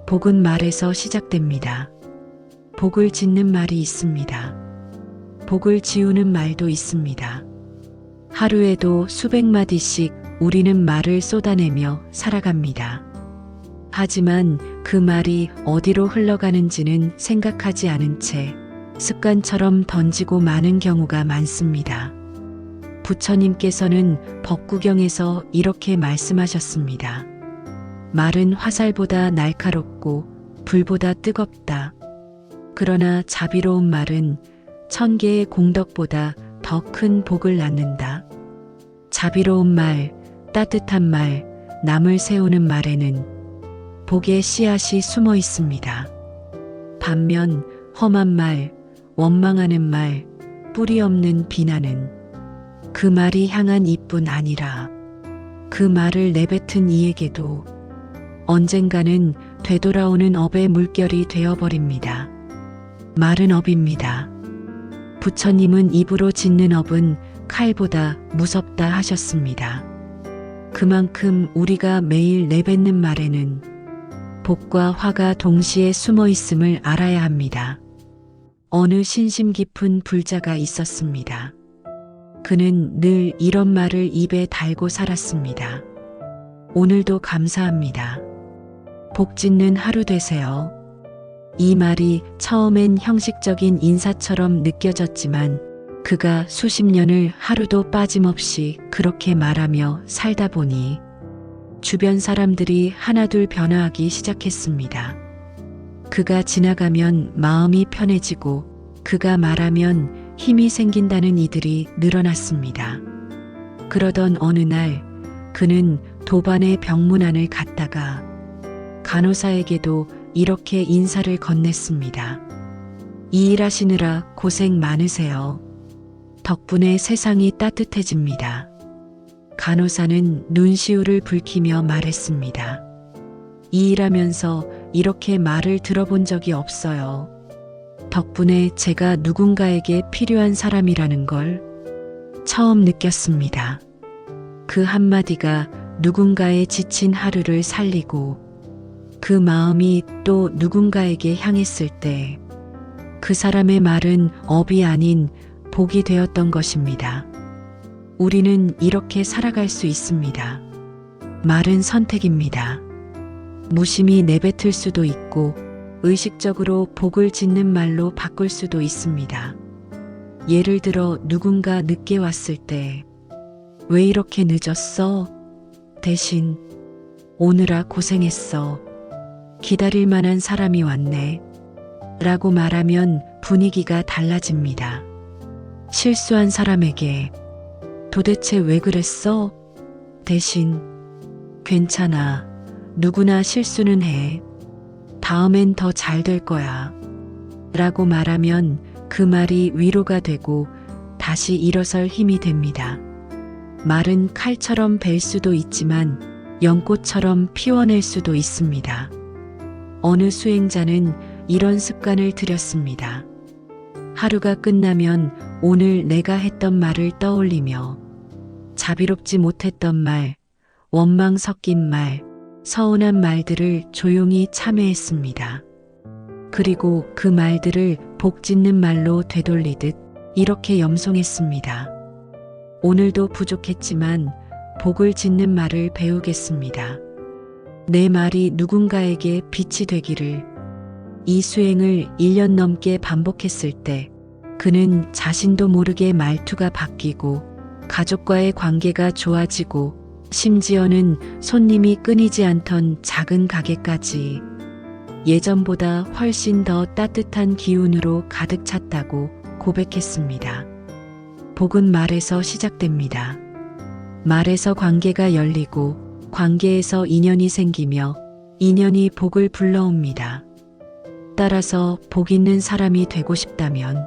복은 말에서 시작됩니다. 복을 짓는 말이 있습니다. 복을 지우는 말도 있습니다. 하루에도 수백 마디씩 우리는 말을 쏟아내며 살아갑니다. 하지만 그 말이 어디로 흘러가는지는 생각하지 않은 채 습관처럼 던지고 마는 경우가 많습니다. 부처님께서는 법구경에서 이렇게 말씀하셨습니다. 말은 화살보다 날카롭고 불보다 뜨겁다. 그러나 자비로운 말은 1000개의 공덕보다 더 큰 복을 낳는다. 자비로운 말, 따뜻한 말, 남을 세우는 말에는 복의 씨앗이 숨어 있습니다. 반면 험한 말, 원망하는 말, 뿌리 없는 비난은 그 말이 향한 이뿐 아니라 그 말을 내뱉은 이에게도 언젠가는 되돌아오는 업의 물결이 되어버립니다. 말은 업입니다. 부처님은 입으로 짓는 업은 칼보다 무섭다 하셨습니다. 그만큼 우리가 매일 내뱉는 말에는 복과 화가 동시에 숨어 있음을 알아야 합니다. 어느 신심 깊은 불자가 있었습니다. 그는 늘 이런 말을 입에 달고 살았습니다. 오늘도 감사합니다. 복 짓는 하루 되세요. 이 말이 처음엔 형식적인 인사처럼 느껴졌지만 그가 수십 년을 하루도 빠짐없이 그렇게 말하며 살다 보니 주변 사람들이 하나둘 변화하기 시작했습니다. 그가 지나가면 마음이 편해지고 그가 말하면 힘이 생긴다는 이들이 늘어났습니다. 그러던 어느 날 그는 도반의 병문안을 갔다가 간호사에게도 이렇게 인사를 건넸습니다. 이 일하시느라 고생 많으세요. 덕분에 세상이 따뜻해집니다. 간호사는 눈시울을 붉히며 말했습니다. 이 일하면서 이렇게 말을 들어본 적이 없어요. 덕분에 제가 누군가에게 필요한 사람이라는 걸 처음 느꼈습니다. 그 한마디가 누군가의 지친 하루를 살리고 그 마음이 또 누군가에게 향했을 때 그 사람의 말은 업이 아닌 복이 되었던 것입니다. 우리는 이렇게 살아갈 수 있습니다. 말은 선택입니다. 무심히 내뱉을 수도 있고 의식적으로 복을 짓는 말로 바꿀 수도 있습니다. 예를 들어 누군가 늦게 왔을 때 왜 이렇게 늦었어? 대신 오느라 고생했어. 기다릴 만한 사람이 왔네. 라고 말하면 분위기가 달라집니다. 실수한 사람에게 도대체 왜 그랬어? 대신 괜찮아. 누구나 실수는 해. 다음엔 더 잘 될 거야. 라고 말하면 그 말이 위로가 되고 다시 일어설 힘이 됩니다. 말은 칼처럼 벨 수도 있지만 연꽃처럼 피워낼 수도 있습니다. 어느 수행자는 이런 습관을 들였습니다. 하루가 끝나면 오늘 내가 했던 말을 떠올리며 자비롭지 못했던 말, 원망 섞인 말, 서운한 말들을 조용히 참회했습니다. 그리고 그 말들을 복 짓는 말로 되돌리듯 이렇게 염송했습니다. 오늘도 부족했지만 복을 짓는 말을 배우겠습니다. 내 말이 누군가에게 빛이 되기를. 이 수행을 1년 넘게 반복했을 때 그는 자신도 모르게 말투가 바뀌고 가족과의 관계가 좋아지고 심지어는 손님이 끊이지 않던 작은 가게까지 예전보다 훨씬 더 따뜻한 기운으로 가득 찼다고 고백했습니다. 복은 말에서 시작됩니다. 말에서 관계가 열리고 관계에서 인연이 생기며 인연이 복을 불러옵니다. 따라서 복 있는 사람이 되고 싶다면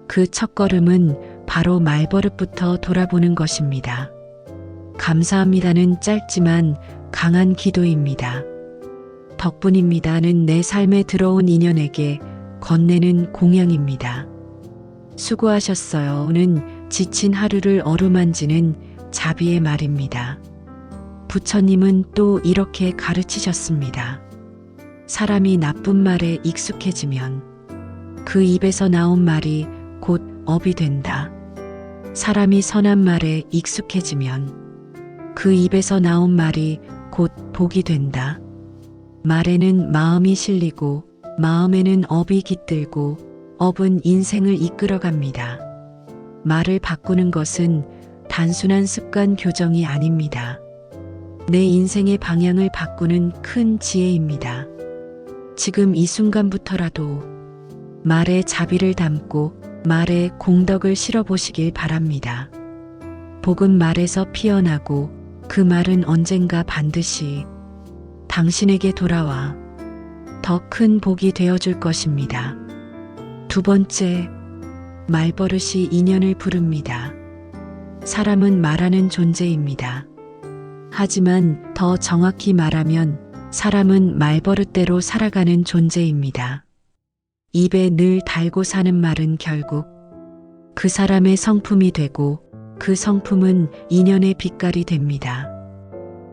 그 첫걸음은 바로 말버릇부터 돌아보는 것입니다. 감사합니다는 짧지만 강한 기도입니다. 덕분입니다는 내 삶에 들어온 인연에게 건네는 공양입니다. 수고하셨어요는 지친 하루를 어루만지는 자비의 말입니다. 부처님은 또 이렇게 가르치셨습니다. 사람이 나쁜 말에 익숙해지면 그 입에서 나온 말이 곧 업이 된다. 사람이 선한 말에 익숙해지면 그 입에서 나온 말이 곧 복이 된다. 말에는 마음이 실리고 마음에는 업이 깃들고 업은 인생을 이끌어갑니다. 말을 바꾸는 것은 단순한 습관 교정이 아닙니다. 내 인생의 방향을 바꾸는 큰 지혜입니다. 지금 이 순간부터라도 말에 자비를 담고 말에 공덕을 실어보시길 바랍니다. 복은 말에서 피어나고 그 말은 언젠가 반드시 당신에게 돌아와 더 큰 복이 되어줄 것입니다. 두 번째, 말버릇이 인연을 부릅니다. 사람은 말하는 존재입니다. 하지만 더 정확히 말하면 사람은 말버릇대로 살아가는 존재입니다. 입에 늘 달고 사는 말은 결국 그 사람의 성품이 되고 그 성품은 인연의 빛깔이 됩니다.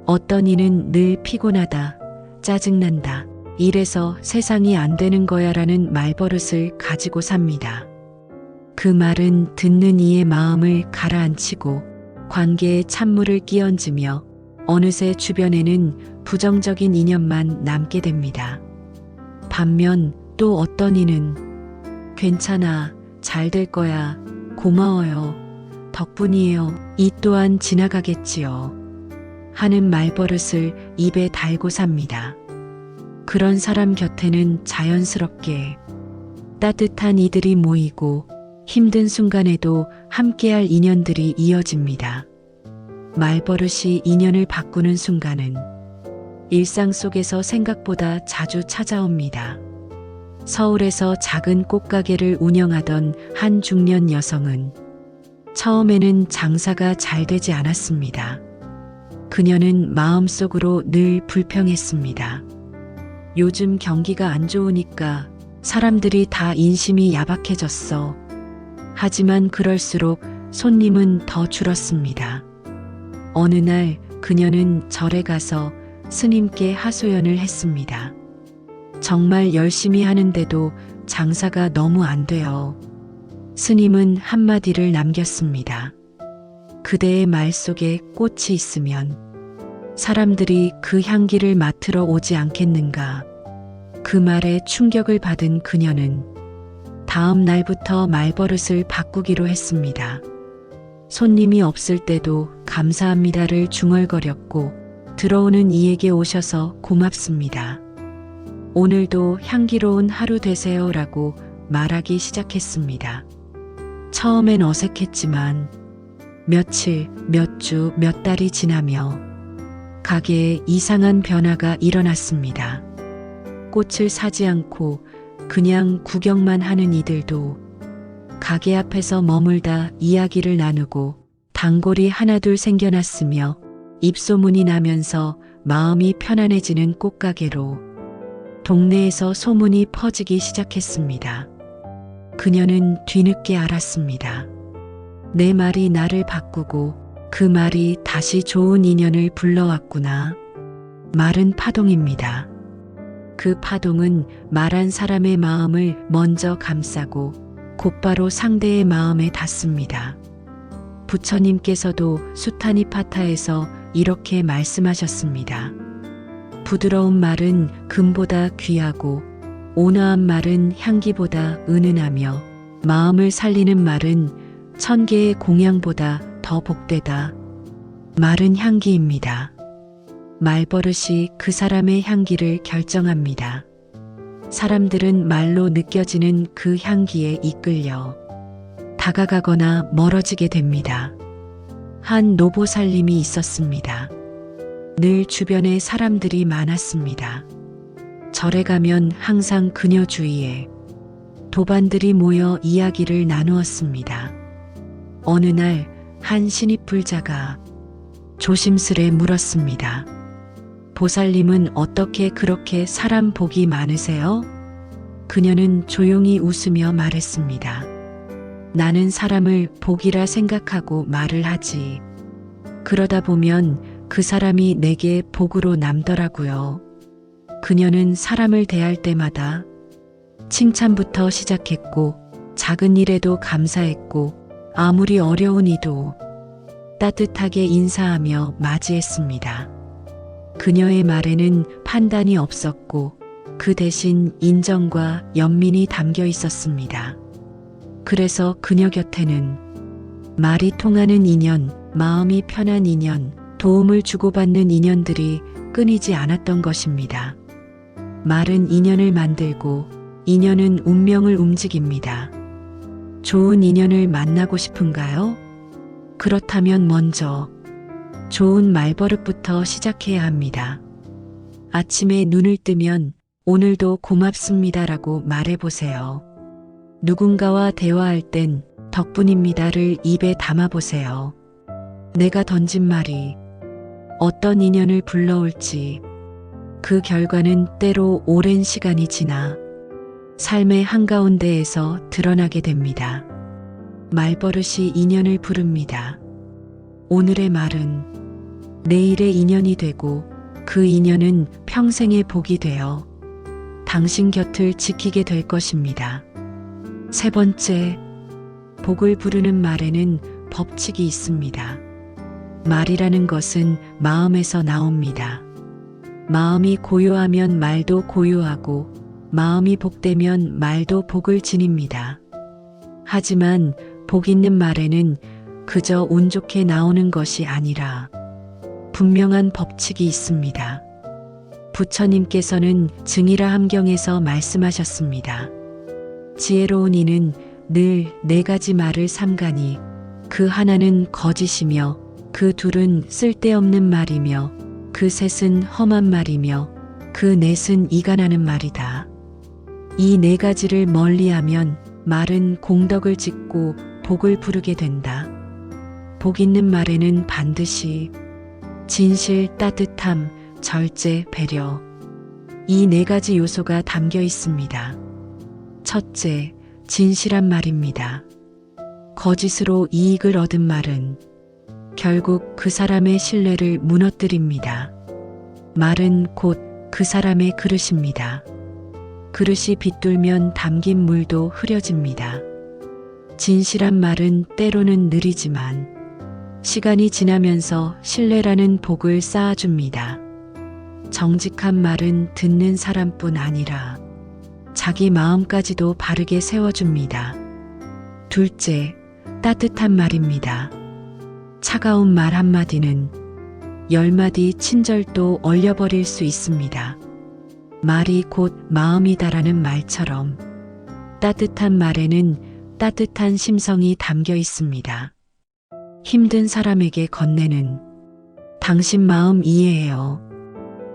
어떤 이는 늘 피곤하다, 짜증난다, 이래서 세상이 안 되는 거야 라는 말버릇을 가지고 삽니다. 그 말은 듣는 이의 마음을 가라앉히고 관계에 찬물을 끼얹으며 어느새 주변에는 부정적인 인연만 남게 됩니다. 반면 또 어떤 이는 괜찮아, 잘 될 거야, 고마워요, 덕분이에요, 이 또한 지나가겠지요 하는 말버릇을 입에 달고 삽니다. 그런 사람 곁에는 자연스럽게 따뜻한 이들이 모이고 힘든 순간에도 함께할 인연들이 이어집니다. 말버릇이 인연을 바꾸는 순간은 일상 속에서 생각보다 자주 찾아옵니다. 서울에서 작은 꽃가게를 운영하던 한 중년 여성은 처음에는 장사가 잘 되지 않았습니다. 그녀는 마음속으로 늘 불평했습니다. 요즘 경기가 안 좋으니까 사람들이 다 인심이 야박해졌어. 하지만 그럴수록 손님은 더 줄었습니다. 어느 날 그녀는 절에 가서 스님께 하소연을 했습니다. 정말 열심히 하는데도 장사가 너무 안 돼요. 스님은 한마디를 남겼습니다. 그대의 말 속에 꽃이 있으면 사람들이 그 향기를 맡으러 오지 않겠는가. 그 말에 충격을 받은 그녀는 다음 날부터 말버릇을 바꾸기로 했습니다. 손님이 없을 때도 감사합니다를 중얼거렸고 들어오는 이에게 오셔서 고맙습니다. 오늘도 향기로운 하루 되세요라고 말하기 시작했습니다. 처음엔 어색했지만 며칠, 몇 주, 몇 달이 지나며 가게에 이상한 변화가 일어났습니다. 꽃을 사지 않고 그냥 구경만 하는 이들도 가게 앞에서 머물다 이야기를 나누고 단골이 하나둘 생겨났으며 입소문이 나면서 마음이 편안해지는 꽃가게로 동네에서 소문이 퍼지기 시작했습니다. 그녀는 뒤늦게 알았습니다. 내 말이 나를 바꾸고 그 말이 다시 좋은 인연을 불러왔구나. 말은 파동입니다. 그 파동은 말한 사람의 마음을 먼저 감싸고 곧바로 상대의 마음에 닿습니다. 부처님께서도 수타니파타에서 이렇게 말씀하셨습니다. 부드러운 말은 금보다 귀하고 온화한 말은 향기보다 은은하며 마음을 살리는 말은 1000개의 공양보다 더 복되다. 말은 향기입니다. 말버릇이 그 사람의 향기를 결정합니다. 사람들은 말로 느껴지는 그 향기에 이끌려 다가가거나 멀어지게 됩니다. 한 노보살님이 있었습니다. 늘 주변에 사람들이 많았습니다. 절에 가면 항상 그녀 주위에 도반들이 모여 이야기를 나누었습니다. 어느 날 한 신입불자가 조심스레 물었습니다. 보살님은 어떻게 그렇게 사람 복이 많으세요? 그녀는 조용히 웃으며 말했습니다. 나는 사람을 복이라 생각하고 말을 하지. 그러다 보면 그 사람이 내게 복으로 남더라고요. 그녀는 사람을 대할 때마다 칭찬부터 시작했고 작은 일에도 감사했고 아무리 어려운 이도 따뜻하게 인사하며 맞이했습니다. 그녀의 말에는 판단이 없었고 그 대신 인정과 연민이 담겨 있었습니다. 그래서 그녀 곁에는 말이 통하는 인연, 마음이 편한 인연, 도움을 주고받는 인연들이 끊이지 않았던 것입니다. 말은 인연을 만들고 인연은 운명을 움직입니다. 좋은 인연을 만나고 싶은가요? 그렇다면 먼저 좋은 말버릇부터 시작해야 합니다. 아침에 눈을 뜨면 오늘도 고맙습니다라고 말해보세요. 누군가와 대화할 땐 덕분입니다를 입에 담아보세요. 내가 던진 말이 어떤 인연을 불러올지 그 결과는 때로 오랜 시간이 지나 삶의 한가운데에서 드러나게 됩니다. 말버릇이 인연을 부릅니다. 오늘의 말은 내일의 인연이 되고 그 인연은 평생의 복이 되어 당신 곁을 지키게 될 것입니다. 세 번째, 복을 부르는 말에는 법칙이 있습니다. 말이라는 것은 마음에서 나옵니다. 마음이 고요하면 말도 고요하고 마음이 복되면 말도 복을 지닙니다. 하지만 복 있는 말에는 그저 운 좋게 나오는 것이 아니라 분명한 법칙이 있습니다. 부처님께서는 증이라 함경에서 말씀하셨습니다. 지혜로운 이는 늘 네 가지 말을 삼가니 그 하나는 거짓이며 그 둘은 쓸데없는 말이며 그 셋은 험한 말이며 그 넷은 이간하는 말이다. 이 네 가지를 멀리하면 말은 공덕을 짓고 복을 부르게 된다. 복 있는 말에는 반드시 진실, 따뜻함, 절제, 배려 이 네 가지 요소가 담겨 있습니다. 첫째, 진실한 말입니다. 거짓으로 이익을 얻은 말은 결국 그 사람의 신뢰를 무너뜨립니다. 말은 곧 그 사람의 그릇입니다. 그릇이 빗돌면 담긴 물도 흐려집니다. 진실한 말은 때로는 느리지만 시간이 지나면서 신뢰라는 복을 쌓아줍니다. 정직한 말은 듣는 사람뿐 아니라 자기 마음까지도 바르게 세워줍니다. 둘째, 따뜻한 말입니다. 차가운 말 한마디는 10마디 친절도 얼려버릴 수 있습니다. 말이 곧 마음이다라는 말처럼 따뜻한 말에는 따뜻한 심성이 담겨 있습니다. 힘든 사람에게 건네는 당신 마음 이해해요.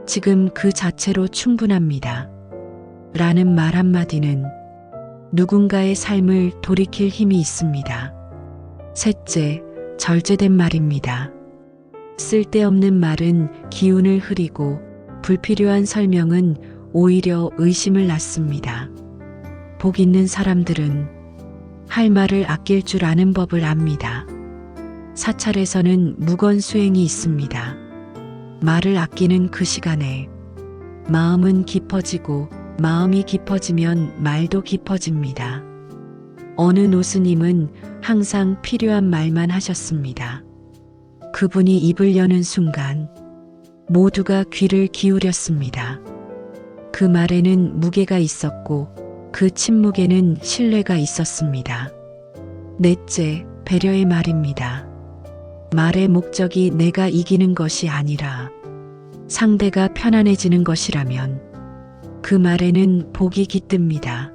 지금 그 자체로 충분합니다. 라는 말 한마디는 누군가의 삶을 돌이킬 힘이 있습니다. 셋째, 절제된 말입니다. 쓸데없는 말은 기운을 흐리고 불필요한 설명은 오히려 의심을 낳습니다. 복 있는 사람들은 할 말을 아낄 줄 아는 법을 압니다. 사찰에서는 무건수행이 있습니다. 말을 아끼는 그 시간에 마음은 깊어지고 마음이 깊어지면 말도 깊어집니다. 어느 노스님은 항상 필요한 말만 하셨습니다. 그분이 입을 여는 순간 모두가 귀를 기울였습니다. 그 말에는 무게가 있었고 그 침묵에는 신뢰가 있었습니다. 넷째, 배려의 말입니다. 말의 목적이 내가 이기는 것이 아니라 상대가 편안해지는 것이라면 그 말에는 복이 깃듭니다.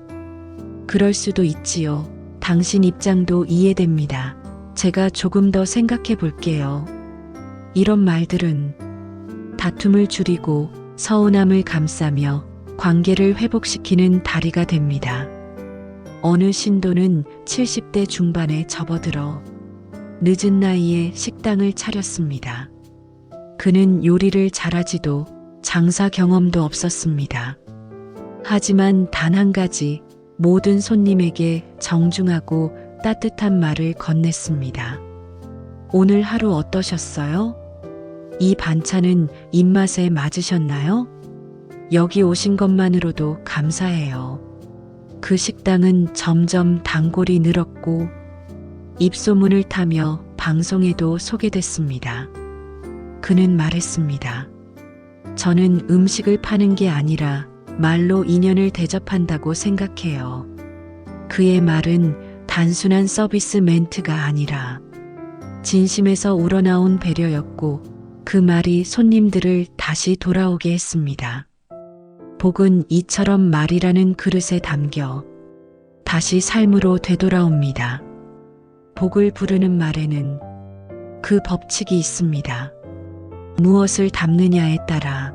그럴 수도 있지요. 당신 입장도 이해됩니다. 제가 조금 더 생각해 볼게요. 이런 말들은 다툼을 줄이고 서운함을 감싸며 관계를 회복시키는 다리가 됩니다. 어느 신도는 70대 중반에 접어들어 늦은 나이에 식당을 차렸습니다. 그는 요리를 잘하지도 장사 경험도 없었습니다. 하지만 단 한 가지, 모든 손님에게 정중하고 따뜻한 말을 건넸습니다. 오늘 하루 어떠셨어요? 이 반찬은 입맛에 맞으셨나요? 여기 오신 것만으로도 감사해요. 그 식당은 점점 단골이 늘었고 입소문을 타며 방송에도 소개됐습니다. 그는 말했습니다. 저는 음식을 파는 게 아니라 말로 인연을 대접한다고 생각해요. 그의 말은 단순한 서비스 멘트가 아니라 진심에서 우러나온 배려였고 그 말이 손님들을 다시 돌아오게 했습니다. 복은 이처럼 말이라는 그릇에 담겨 다시 삶으로 되돌아옵니다. 복을 부르는 말에는 그 법칙이 있습니다. 무엇을 담느냐에 따라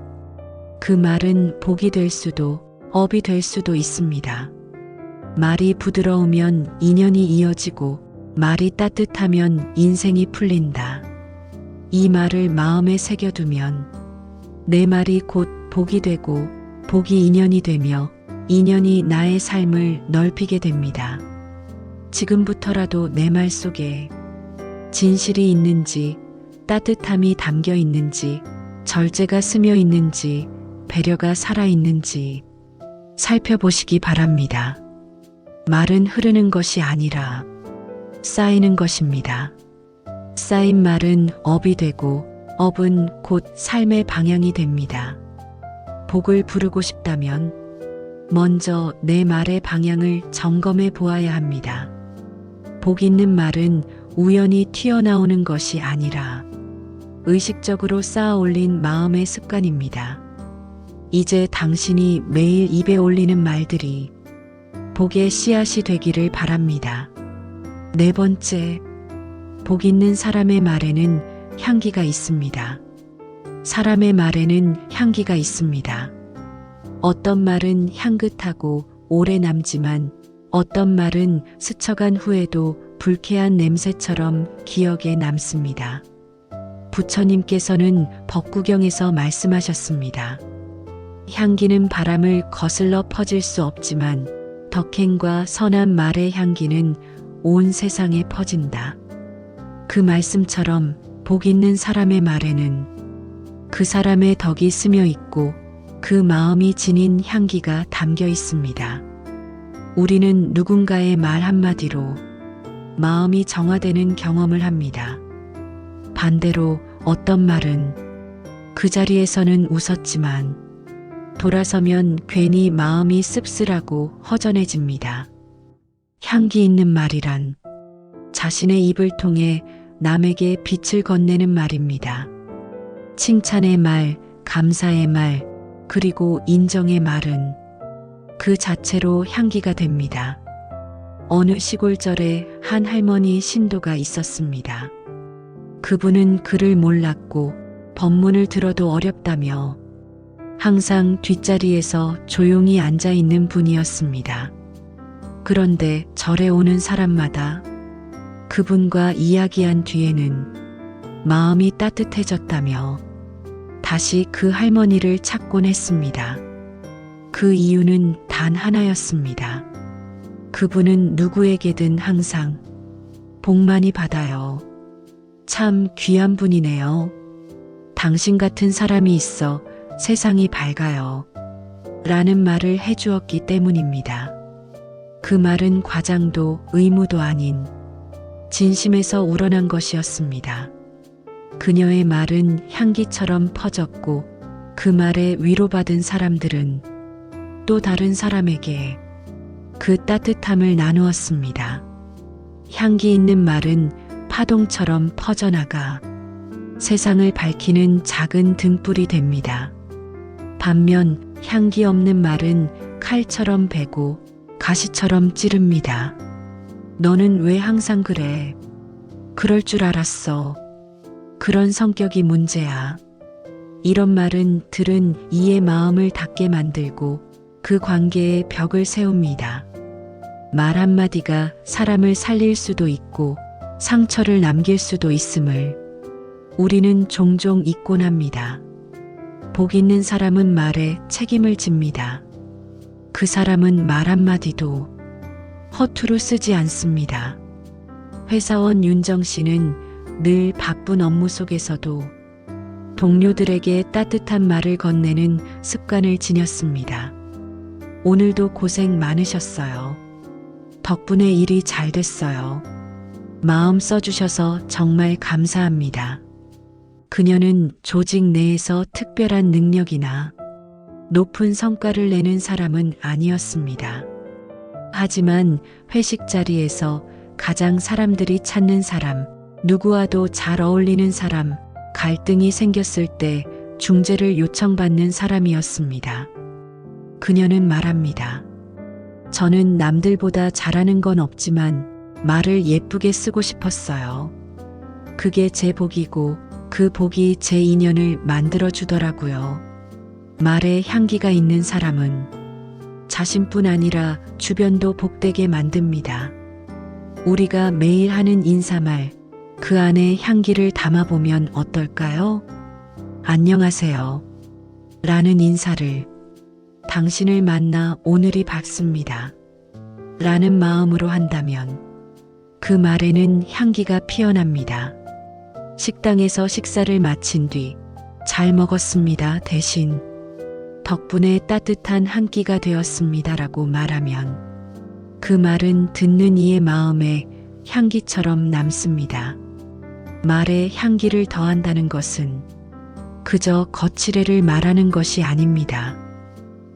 그 말은 복이 될 수도 업이 될 수도 있습니다. 말이 부드러우면 인연이 이어지고 말이 따뜻하면 인생이 풀린다. 이 말을 마음에 새겨두면 내 말이 곧 복이 되고 복이 인연이 되며 인연이 나의 삶을 넓히게 됩니다. 지금부터라도 내 말 속에 진실이 있는지, 따뜻함이 담겨 있는지, 절제가 스며 있는지, 배려가 살아있는지 살펴보시기 바랍니다. 말은 흐르는 것이 아니라 쌓이는 것입니다. 쌓인 말은 업이 되고 업은 곧 삶의 방향이 됩니다. 복을 부르고 싶다면 먼저 내 말의 방향을 점검해 보아야 합니다. 복 있는 말은 우연히 튀어나오는 것이 아니라 의식적으로 쌓아 올린 마음의 습관입니다. 이제 당신이 매일 입에 올리는 말들이 복의 씨앗이 되기를 바랍니다. 네 번째, 복 있는 사람의 말에는 향기가 있습니다. 사람의 말에는 향기가 있습니다. 어떤 말은 향긋하고 오래 남지만 어떤 말은 스쳐간 후에도 불쾌한 냄새처럼 기억에 남습니다. 부처님께서는 법구경에서 말씀하셨습니다. 향기는 바람을 거슬러 퍼질 수 없지만 덕행과 선한 말의 향기는 온 세상에 퍼진다. 그 말씀처럼 복 있는 사람의 말에는 그 사람의 덕이 스며 있고 그 마음이 지닌 향기가 담겨 있습니다. 우리는 누군가의 말 한마디로 마음이 정화되는 경험을 합니다. 반대로 어떤 말은 그 자리에서는 웃었지만 돌아서면 괜히 마음이 씁쓸하고 허전해집니다. 향기 있는 말이란 자신의 입을 통해 남에게 빛을 건네는 말입니다. 칭찬의 말, 감사의 말, 그리고 인정의 말은 그 자체로 향기가 됩니다. 어느 시골절에 한 할머니 신도가 있었습니다. 그분은 글을 몰랐고 법문을 들어도 어렵다며 항상 뒷자리에서 조용히 앉아 있는 분이었습니다. 그런데 절에 오는 사람마다 그분과 이야기한 뒤에는 마음이 따뜻해졌다며 다시 그 할머니를 찾곤 했습니다. 그 이유는 단 하나였습니다. 그분은 누구에게든 항상 복 많이 받아요. 참 귀한 분이네요. 당신 같은 사람이 있어 세상이 밝아요. 라는 말을 해주었기 때문입니다. 그 말은 과장도 의무도 아닌 진심에서 우러난 것이었습니다. 그녀의 말은 향기처럼 퍼졌고 그 말에 위로받은 사람들은 또 다른 사람에게 그 따뜻함을 나누었습니다. 향기 있는 말은 파동처럼 퍼져나가 세상을 밝히는 작은 등불이 됩니다. 반면 향기 없는 말은 칼처럼 베고 가시처럼 찌릅니다. 너는 왜 항상 그래? 그럴 줄 알았어. 그런 성격이 문제야. 이런 말은 들은 이의 마음을 닫게 만들고 그 관계에 벽을 세웁니다. 말 한마디가 사람을 살릴 수도 있고 상처를 남길 수도 있음을 우리는 종종 잊곤 합니다. 복 있는 사람은 말에 책임을 집니다. 그 사람은 말 한마디도 허투루 쓰지 않습니다. 회사원 윤정 씨는 늘 바쁜 업무 속에서도 동료들에게 따뜻한 말을 건네는 습관을 지녔습니다. 오늘도 고생 많으셨어요. 덕분에 일이 잘 됐어요. 마음 써주셔서 정말 감사합니다. 그녀는 조직 내에서 특별한 능력이나 높은 성과를 내는 사람은 아니었습니다. 하지만 회식 자리에서 가장 사람들이 찾는 사람, 누구와도 잘 어울리는 사람, 갈등이 생겼을 때 중재를 요청받는 사람이었습니다. 그녀는 말합니다. 저는 남들보다 잘하는 건 없지만 말을 예쁘게 쓰고 싶었어요. 그게 제 복이고 그 복이 제 인연을 만들어 주더라고요. 말에 향기가 있는 사람은 자신뿐 아니라 주변도 복되게 만듭니다. 우리가 매일 하는 인사말, 그 안에 향기를 담아보면 어떨까요? 안녕하세요. 라는 인사를, 당신을 만나 오늘이 밝습니다. 라는 마음으로 한다면 그 말에는 향기가 피어납니다. 식당에서 식사를 마친 뒤 잘 먹었습니다 대신 덕분에 따뜻한 한 끼가 되었습니다라고 말하면 그 말은 듣는 이의 마음에 향기처럼 남습니다. 말에 향기를 더한다는 것은 그저 거칠애를 말하는 것이 아닙니다.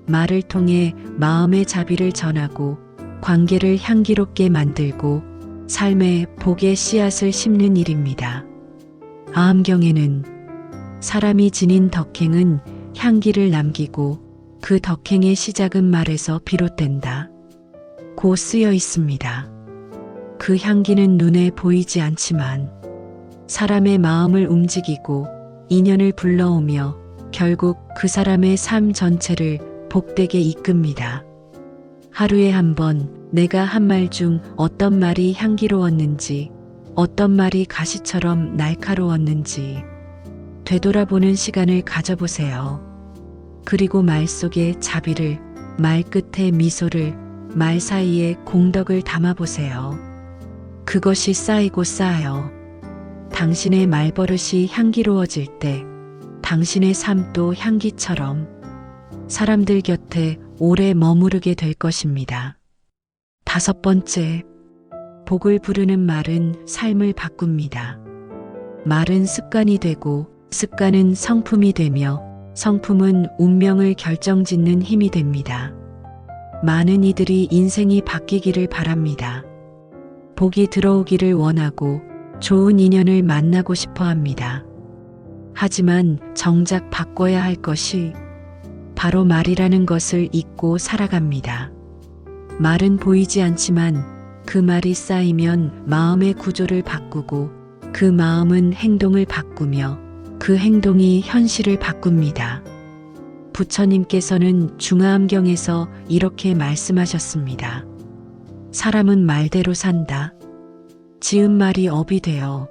말을 통해 마음의 자비를 전하고 관계를 향기롭게 만들고 삶의 복의 씨앗을 심는 일입니다. 아함경에는 사람이 지닌 덕행은 향기를 남기고 그 덕행의 시작은 말에서 비롯된다. 고 쓰여 있습니다. 그 향기는 눈에 보이지 않지만 사람의 마음을 움직이고 인연을 불러오며 결국 그 사람의 삶 전체를 복되게 이끕니다. 하루에 한 번 내가 한 말 중 어떤 말이 향기로웠는지, 어떤 말이 가시처럼 날카로웠는지 되돌아보는 시간을 가져보세요. 그리고 말 속에 자비를, 말 끝에 미소를, 말 사이에 공덕을 담아보세요. 그것이 쌓이고 쌓여 당신의 말버릇이 향기로워질 때 당신의 삶도 향기처럼 사람들 곁에 오래 머무르게 될 것입니다. 5번째, 복을 부르는 말은 삶을 바꿉니다. 말은 습관이 되고 습관은 성품이 되며 성품은 운명을 결정짓는 힘이 됩니다. 많은 이들이 인생이 바뀌기를 바랍니다. 복이 들어오기를 원하고 좋은 인연을 만나고 싶어 합니다. 하지만 정작 바꿔야 할 것이 바로 말이라는 것을 잊고 살아갑니다. 말은 보이지 않지만 그 말이 쌓이면 마음의 구조를 바꾸고 그 마음은 행동을 바꾸며 그 행동이 현실을 바꿉니다. 부처님께서는 중화암경에서 이렇게 말씀하셨습니다. 사람은 말대로 산다. 지은 말이 업이 되어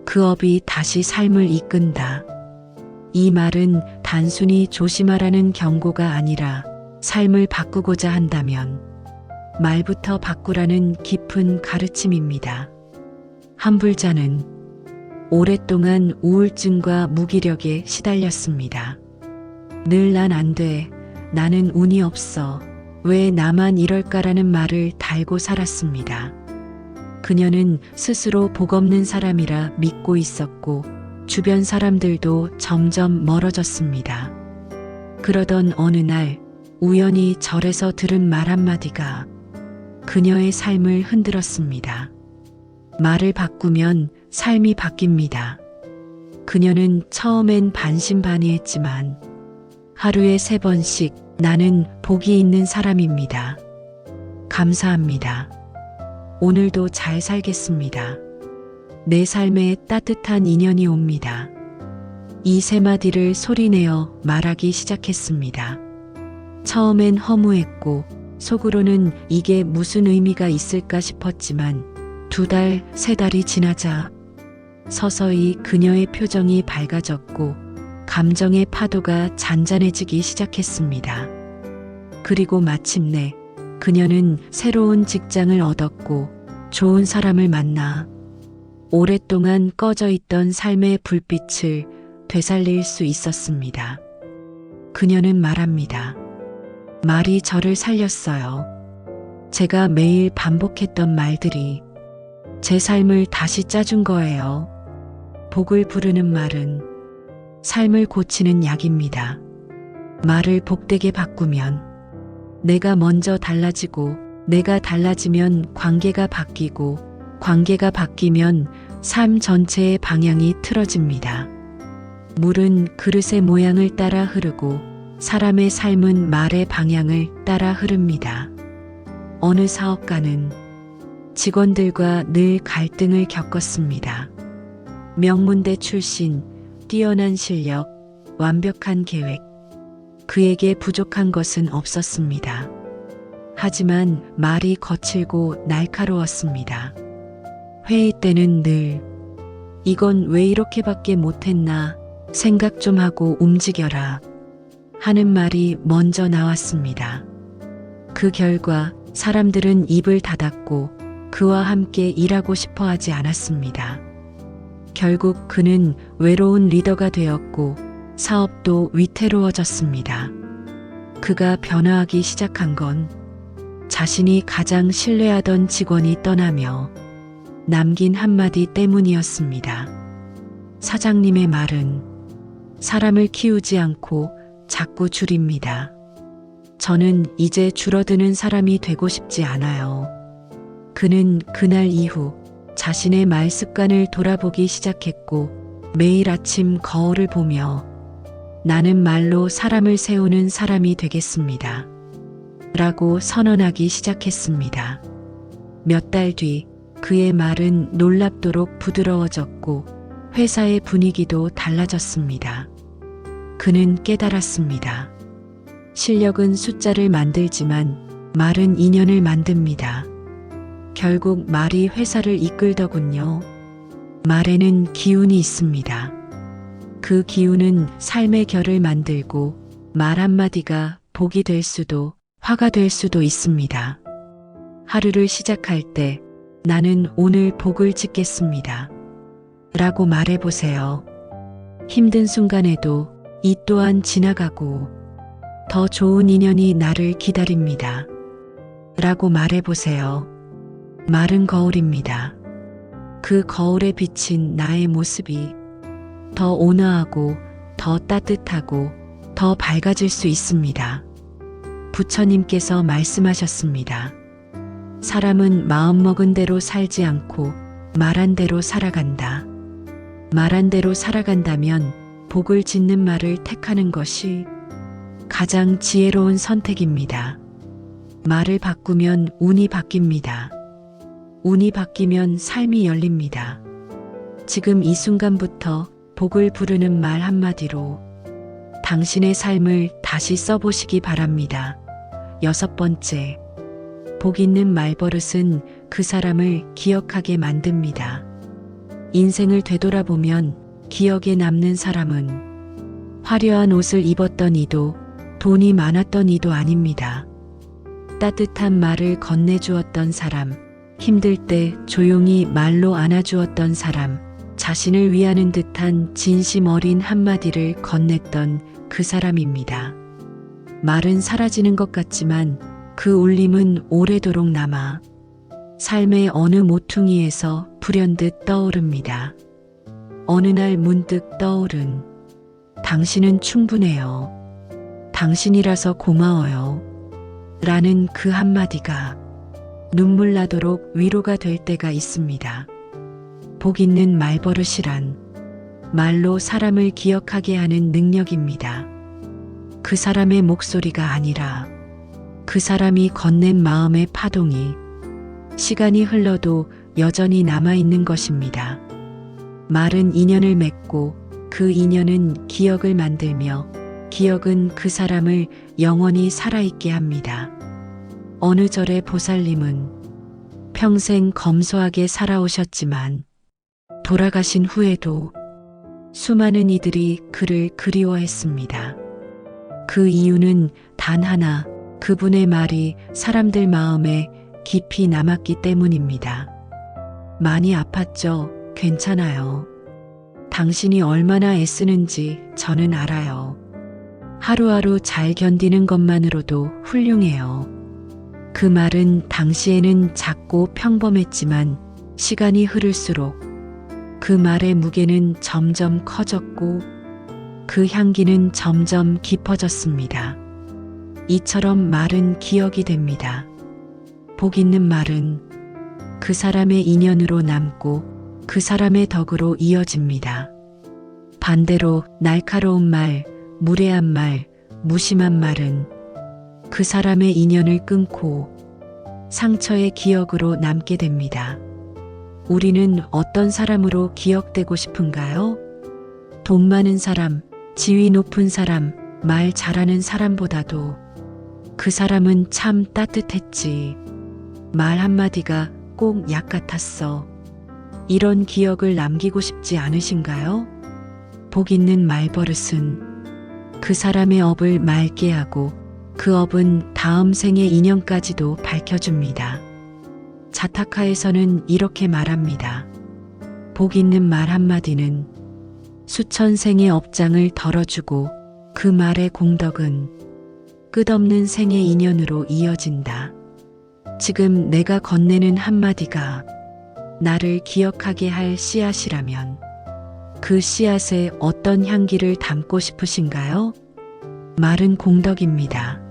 그 업이 다시 삶을 이끈다. 이 말은 단순히 조심하라는 경고가 아니라 삶을 바꾸고자 한다면 말부터 바꾸라는 깊은 가르침입니다. 한불자는 오랫동안 우울증과 무기력에 시달렸습니다. 늘 난 안 돼, 나는 운이 없어, 왜 나만 이럴까라는 말을 달고 살았습니다. 그녀는 스스로 복 없는 사람이라 믿고 있었고 주변 사람들도 점점 멀어졌습니다. 그러던 어느 날 우연히 절에서 들은 말 한마디가 그녀의 삶을 흔들었습니다. 말을 바꾸면 삶이 바뀝니다. 그녀는 처음엔 반신반의했지만 하루에 3번씩 나는 복이 있는 사람입니다. 감사합니다. 오늘도 잘 살겠습니다. 내 삶에 따뜻한 인연이 옵니다. 이 3마디를 소리내어 말하기 시작했습니다. 처음엔 허무했고 속으로는 이게 무슨 의미가 있을까 싶었지만 2달, 3달이 지나자 서서히 그녀의 표정이 밝아졌고 감정의 파도가 잔잔해지기 시작했습니다. 그리고 마침내 그녀는 새로운 직장을 얻었고 좋은 사람을 만나 오랫동안 꺼져 있던 삶의 불빛을 되살릴 수 있었습니다. 그녀는 말합니다. 말이 저를 살렸어요. 제가 매일 반복했던 말들이 제 삶을 다시 짜준 거예요. 복을 부르는 말은 삶을 고치는 약입니다. 말을 복되게 바꾸면 내가 먼저 달라지고 내가 달라지면 관계가 바뀌고 관계가 바뀌면 삶 전체의 방향이 틀어집니다. 물은 그릇의 모양을 따라 흐르고 사람의 삶은 말의 방향을 따라 흐릅니다. 어느 사업가는 직원들과 늘 갈등을 겪었습니다. 명문대 출신, 뛰어난 실력, 완벽한 계획. 그에게 부족한 것은 없었습니다. 하지만 말이 거칠고 날카로웠습니다. 회의 때는 늘 이건 왜 이렇게밖에 못했나 생각 좀 하고 움직여라 하는 말이 먼저 나왔습니다. 그 결과 사람들은 입을 닫았고 그와 함께 일하고 싶어 하지 않았습니다. 결국 그는 외로운 리더가 되었고 사업도 위태로워졌습니다. 그가 변화하기 시작한 건 자신이 가장 신뢰하던 직원이 떠나며 남긴 한마디 때문이었습니다. 사장님의 말은 사람을 키우지 않고 자꾸 줄입니다. 저는 이제 줄어드는 사람이 되고 싶지 않아요. 그는 그날 이후 자신의 말 습관을 돌아보기 시작했고 매일 아침 거울을 보며 나는 말로 사람을 세우는 사람이 되겠습니다. 라고 선언하기 시작했습니다. 몇 달 뒤 그의 말은 놀랍도록 부드러워졌고 회사의 분위기도 달라졌습니다. 그는 깨달았습니다. 실력은 숫자를 만들지만 말은 인연을 만듭니다. 결국 말이 회사를 이끌더군요. 말에는 기운이 있습니다. 그 기운은 삶의 결을 만들고 말 한마디가 복이 될 수도 화가 될 수도 있습니다. 하루를 시작할 때 나는 오늘 복을 짓겠습니다. 라고 말해보세요. 힘든 순간에도 이 또한 지나가고 더 좋은 인연이 나를 기다립니다. 라고 말해보세요. 말은 거울입니다. 그 거울에 비친 나의 모습이 더 온화하고 더 따뜻하고 더 밝아질 수 있습니다. 부처님께서 말씀하셨습니다. 사람은 마음먹은 대로 살지 않고 말한 대로 살아간다. 말한 대로 살아간다면 복을 짓는 말을 택하는 것이 가장 지혜로운 선택입니다. 말을 바꾸면 운이 바뀝니다. 운이 바뀌면 삶이 열립니다. 지금 이 순간부터 복을 부르는 말 한마디로 당신의 삶을 다시 써보시기 바랍니다. 6번째, 복 있는 말버릇은 그 사람을 기억하게 만듭니다. 인생을 되돌아보면 기억에 남는 사람은 화려한 옷을 입었던 이도 돈이 많았던 이도 아닙니다. 따뜻한 말을 건네주었던 사람, 힘들 때 조용히 말로 안아주었던 사람, 자신을 위하는 듯한 진심 어린 한마디를 건넸던 그 사람입니다. 말은 사라지는 것 같지만 그 울림은 오래도록 남아 삶의 어느 모퉁이에서 불현듯 떠오릅니다. 어느 날 문득 떠오른 당신은 충분해요. 당신이라서 고마워요. 라는 그 한마디가 눈물 나도록 위로가 될 때가 있습니다. 복 있는 말버릇이란 말로 사람을 기억하게 하는 능력입니다. 그 사람의 목소리가 아니라 그 사람이 건넨 마음의 파동이 시간이 흘러도 여전히 남아있는 것입니다. 말은 인연을 맺고 그 인연은 기억을 만들며 기억은 그 사람을 영원히 살아있게 합니다. 어느 절의 보살님은 평생 검소하게 살아오셨지만 돌아가신 후에도 수많은 이들이 그를 그리워했습니다. 그 이유는 단 하나, 그분의 말이 사람들 마음에 깊이 남았기 때문입니다. 많이 아팠죠? 괜찮아요. 당신이 얼마나 애쓰는지 저는 알아요. 하루하루 잘 견디는 것만으로도 훌륭해요. 그 말은 당시에는 작고 평범했지만 시간이 흐를수록 그 말의 무게는 점점 커졌고 그 향기는 점점 깊어졌습니다. 이처럼 말은 기억이 됩니다. 복 있는 말은 그 사람의 인연으로 남고 그 사람의 덕으로 이어집니다. 반대로 날카로운 말, 무례한 말, 무심한 말은 그 사람의 인연을 끊고 상처의 기억으로 남게 됩니다. 우리는 어떤 사람으로 기억되고 싶은가요? 돈 많은 사람, 지위 높은 사람, 말 잘하는 사람보다도 그 사람은 참 따뜻했지. 말 한마디가 꼭 약 같았어. 이런 기억을 남기고 싶지 않으신가요? 복 있는 말버릇은 그 사람의 업을 맑게 하고 그 업은 다음 생의 인연까지도 밝혀줍니다. 자타카에서는 이렇게 말합니다. 복 있는 말 한마디는 수천 생의 업장을 덜어주고 그 말의 공덕은 끝없는 생의 인연으로 이어진다. 지금 내가 건네는 한마디가 나를 기억하게 할 씨앗이라면 그 씨앗에 어떤 향기를 담고 싶으신가요? 말은 공덕입니다.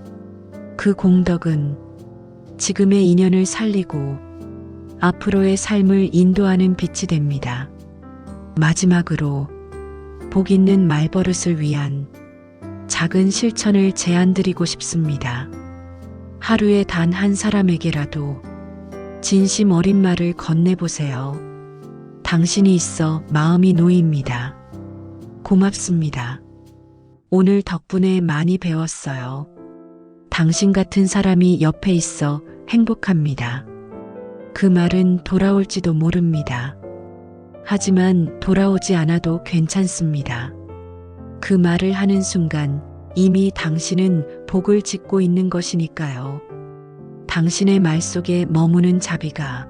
그 공덕은 지금의 인연을 살리고 앞으로의 삶을 인도하는 빛이 됩니다. 마지막으로 복 있는 말버릇을 위한 작은 실천을 제안드리고 싶습니다. 하루에 단 한 사람에게라도 진심 어린 말을 건네보세요. 당신이 있어 마음이 놓입니다. 고맙습니다. 오늘 덕분에 많이 배웠어요. 당신 같은 사람이 옆에 있어 행복합니다. 그 말은 돌아올지도 모릅니다. 하지만 돌아오지 않아도 괜찮습니다. 그 말을 하는 순간 이미 당신은 복을 짓고 있는 것이니까요. 당신의 말 속에 머무는 자비가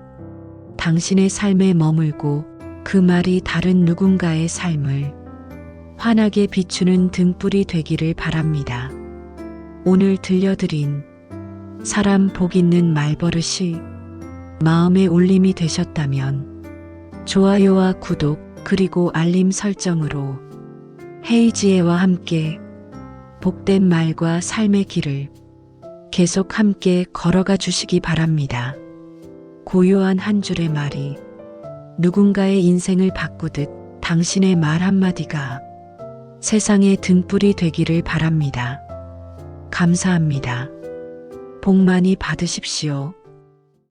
당신의 삶에 머물고 그 말이 다른 누군가의 삶을 환하게 비추는 등불이 되기를 바랍니다. 오늘 들려드린 사람 복 있는 말버릇이 마음의 울림이 되셨다면 좋아요와 구독 그리고 알림 설정으로 헤이지혜와 함께 복된 말과 삶의 길을 계속 함께 걸어가 주시기 바랍니다. 고요한 한 줄의 말이 누군가의 인생을 바꾸듯 당신의 말 한마디가 세상의 등불이 되기를 바랍니다. 감사합니다. 복 많이 받으십시오.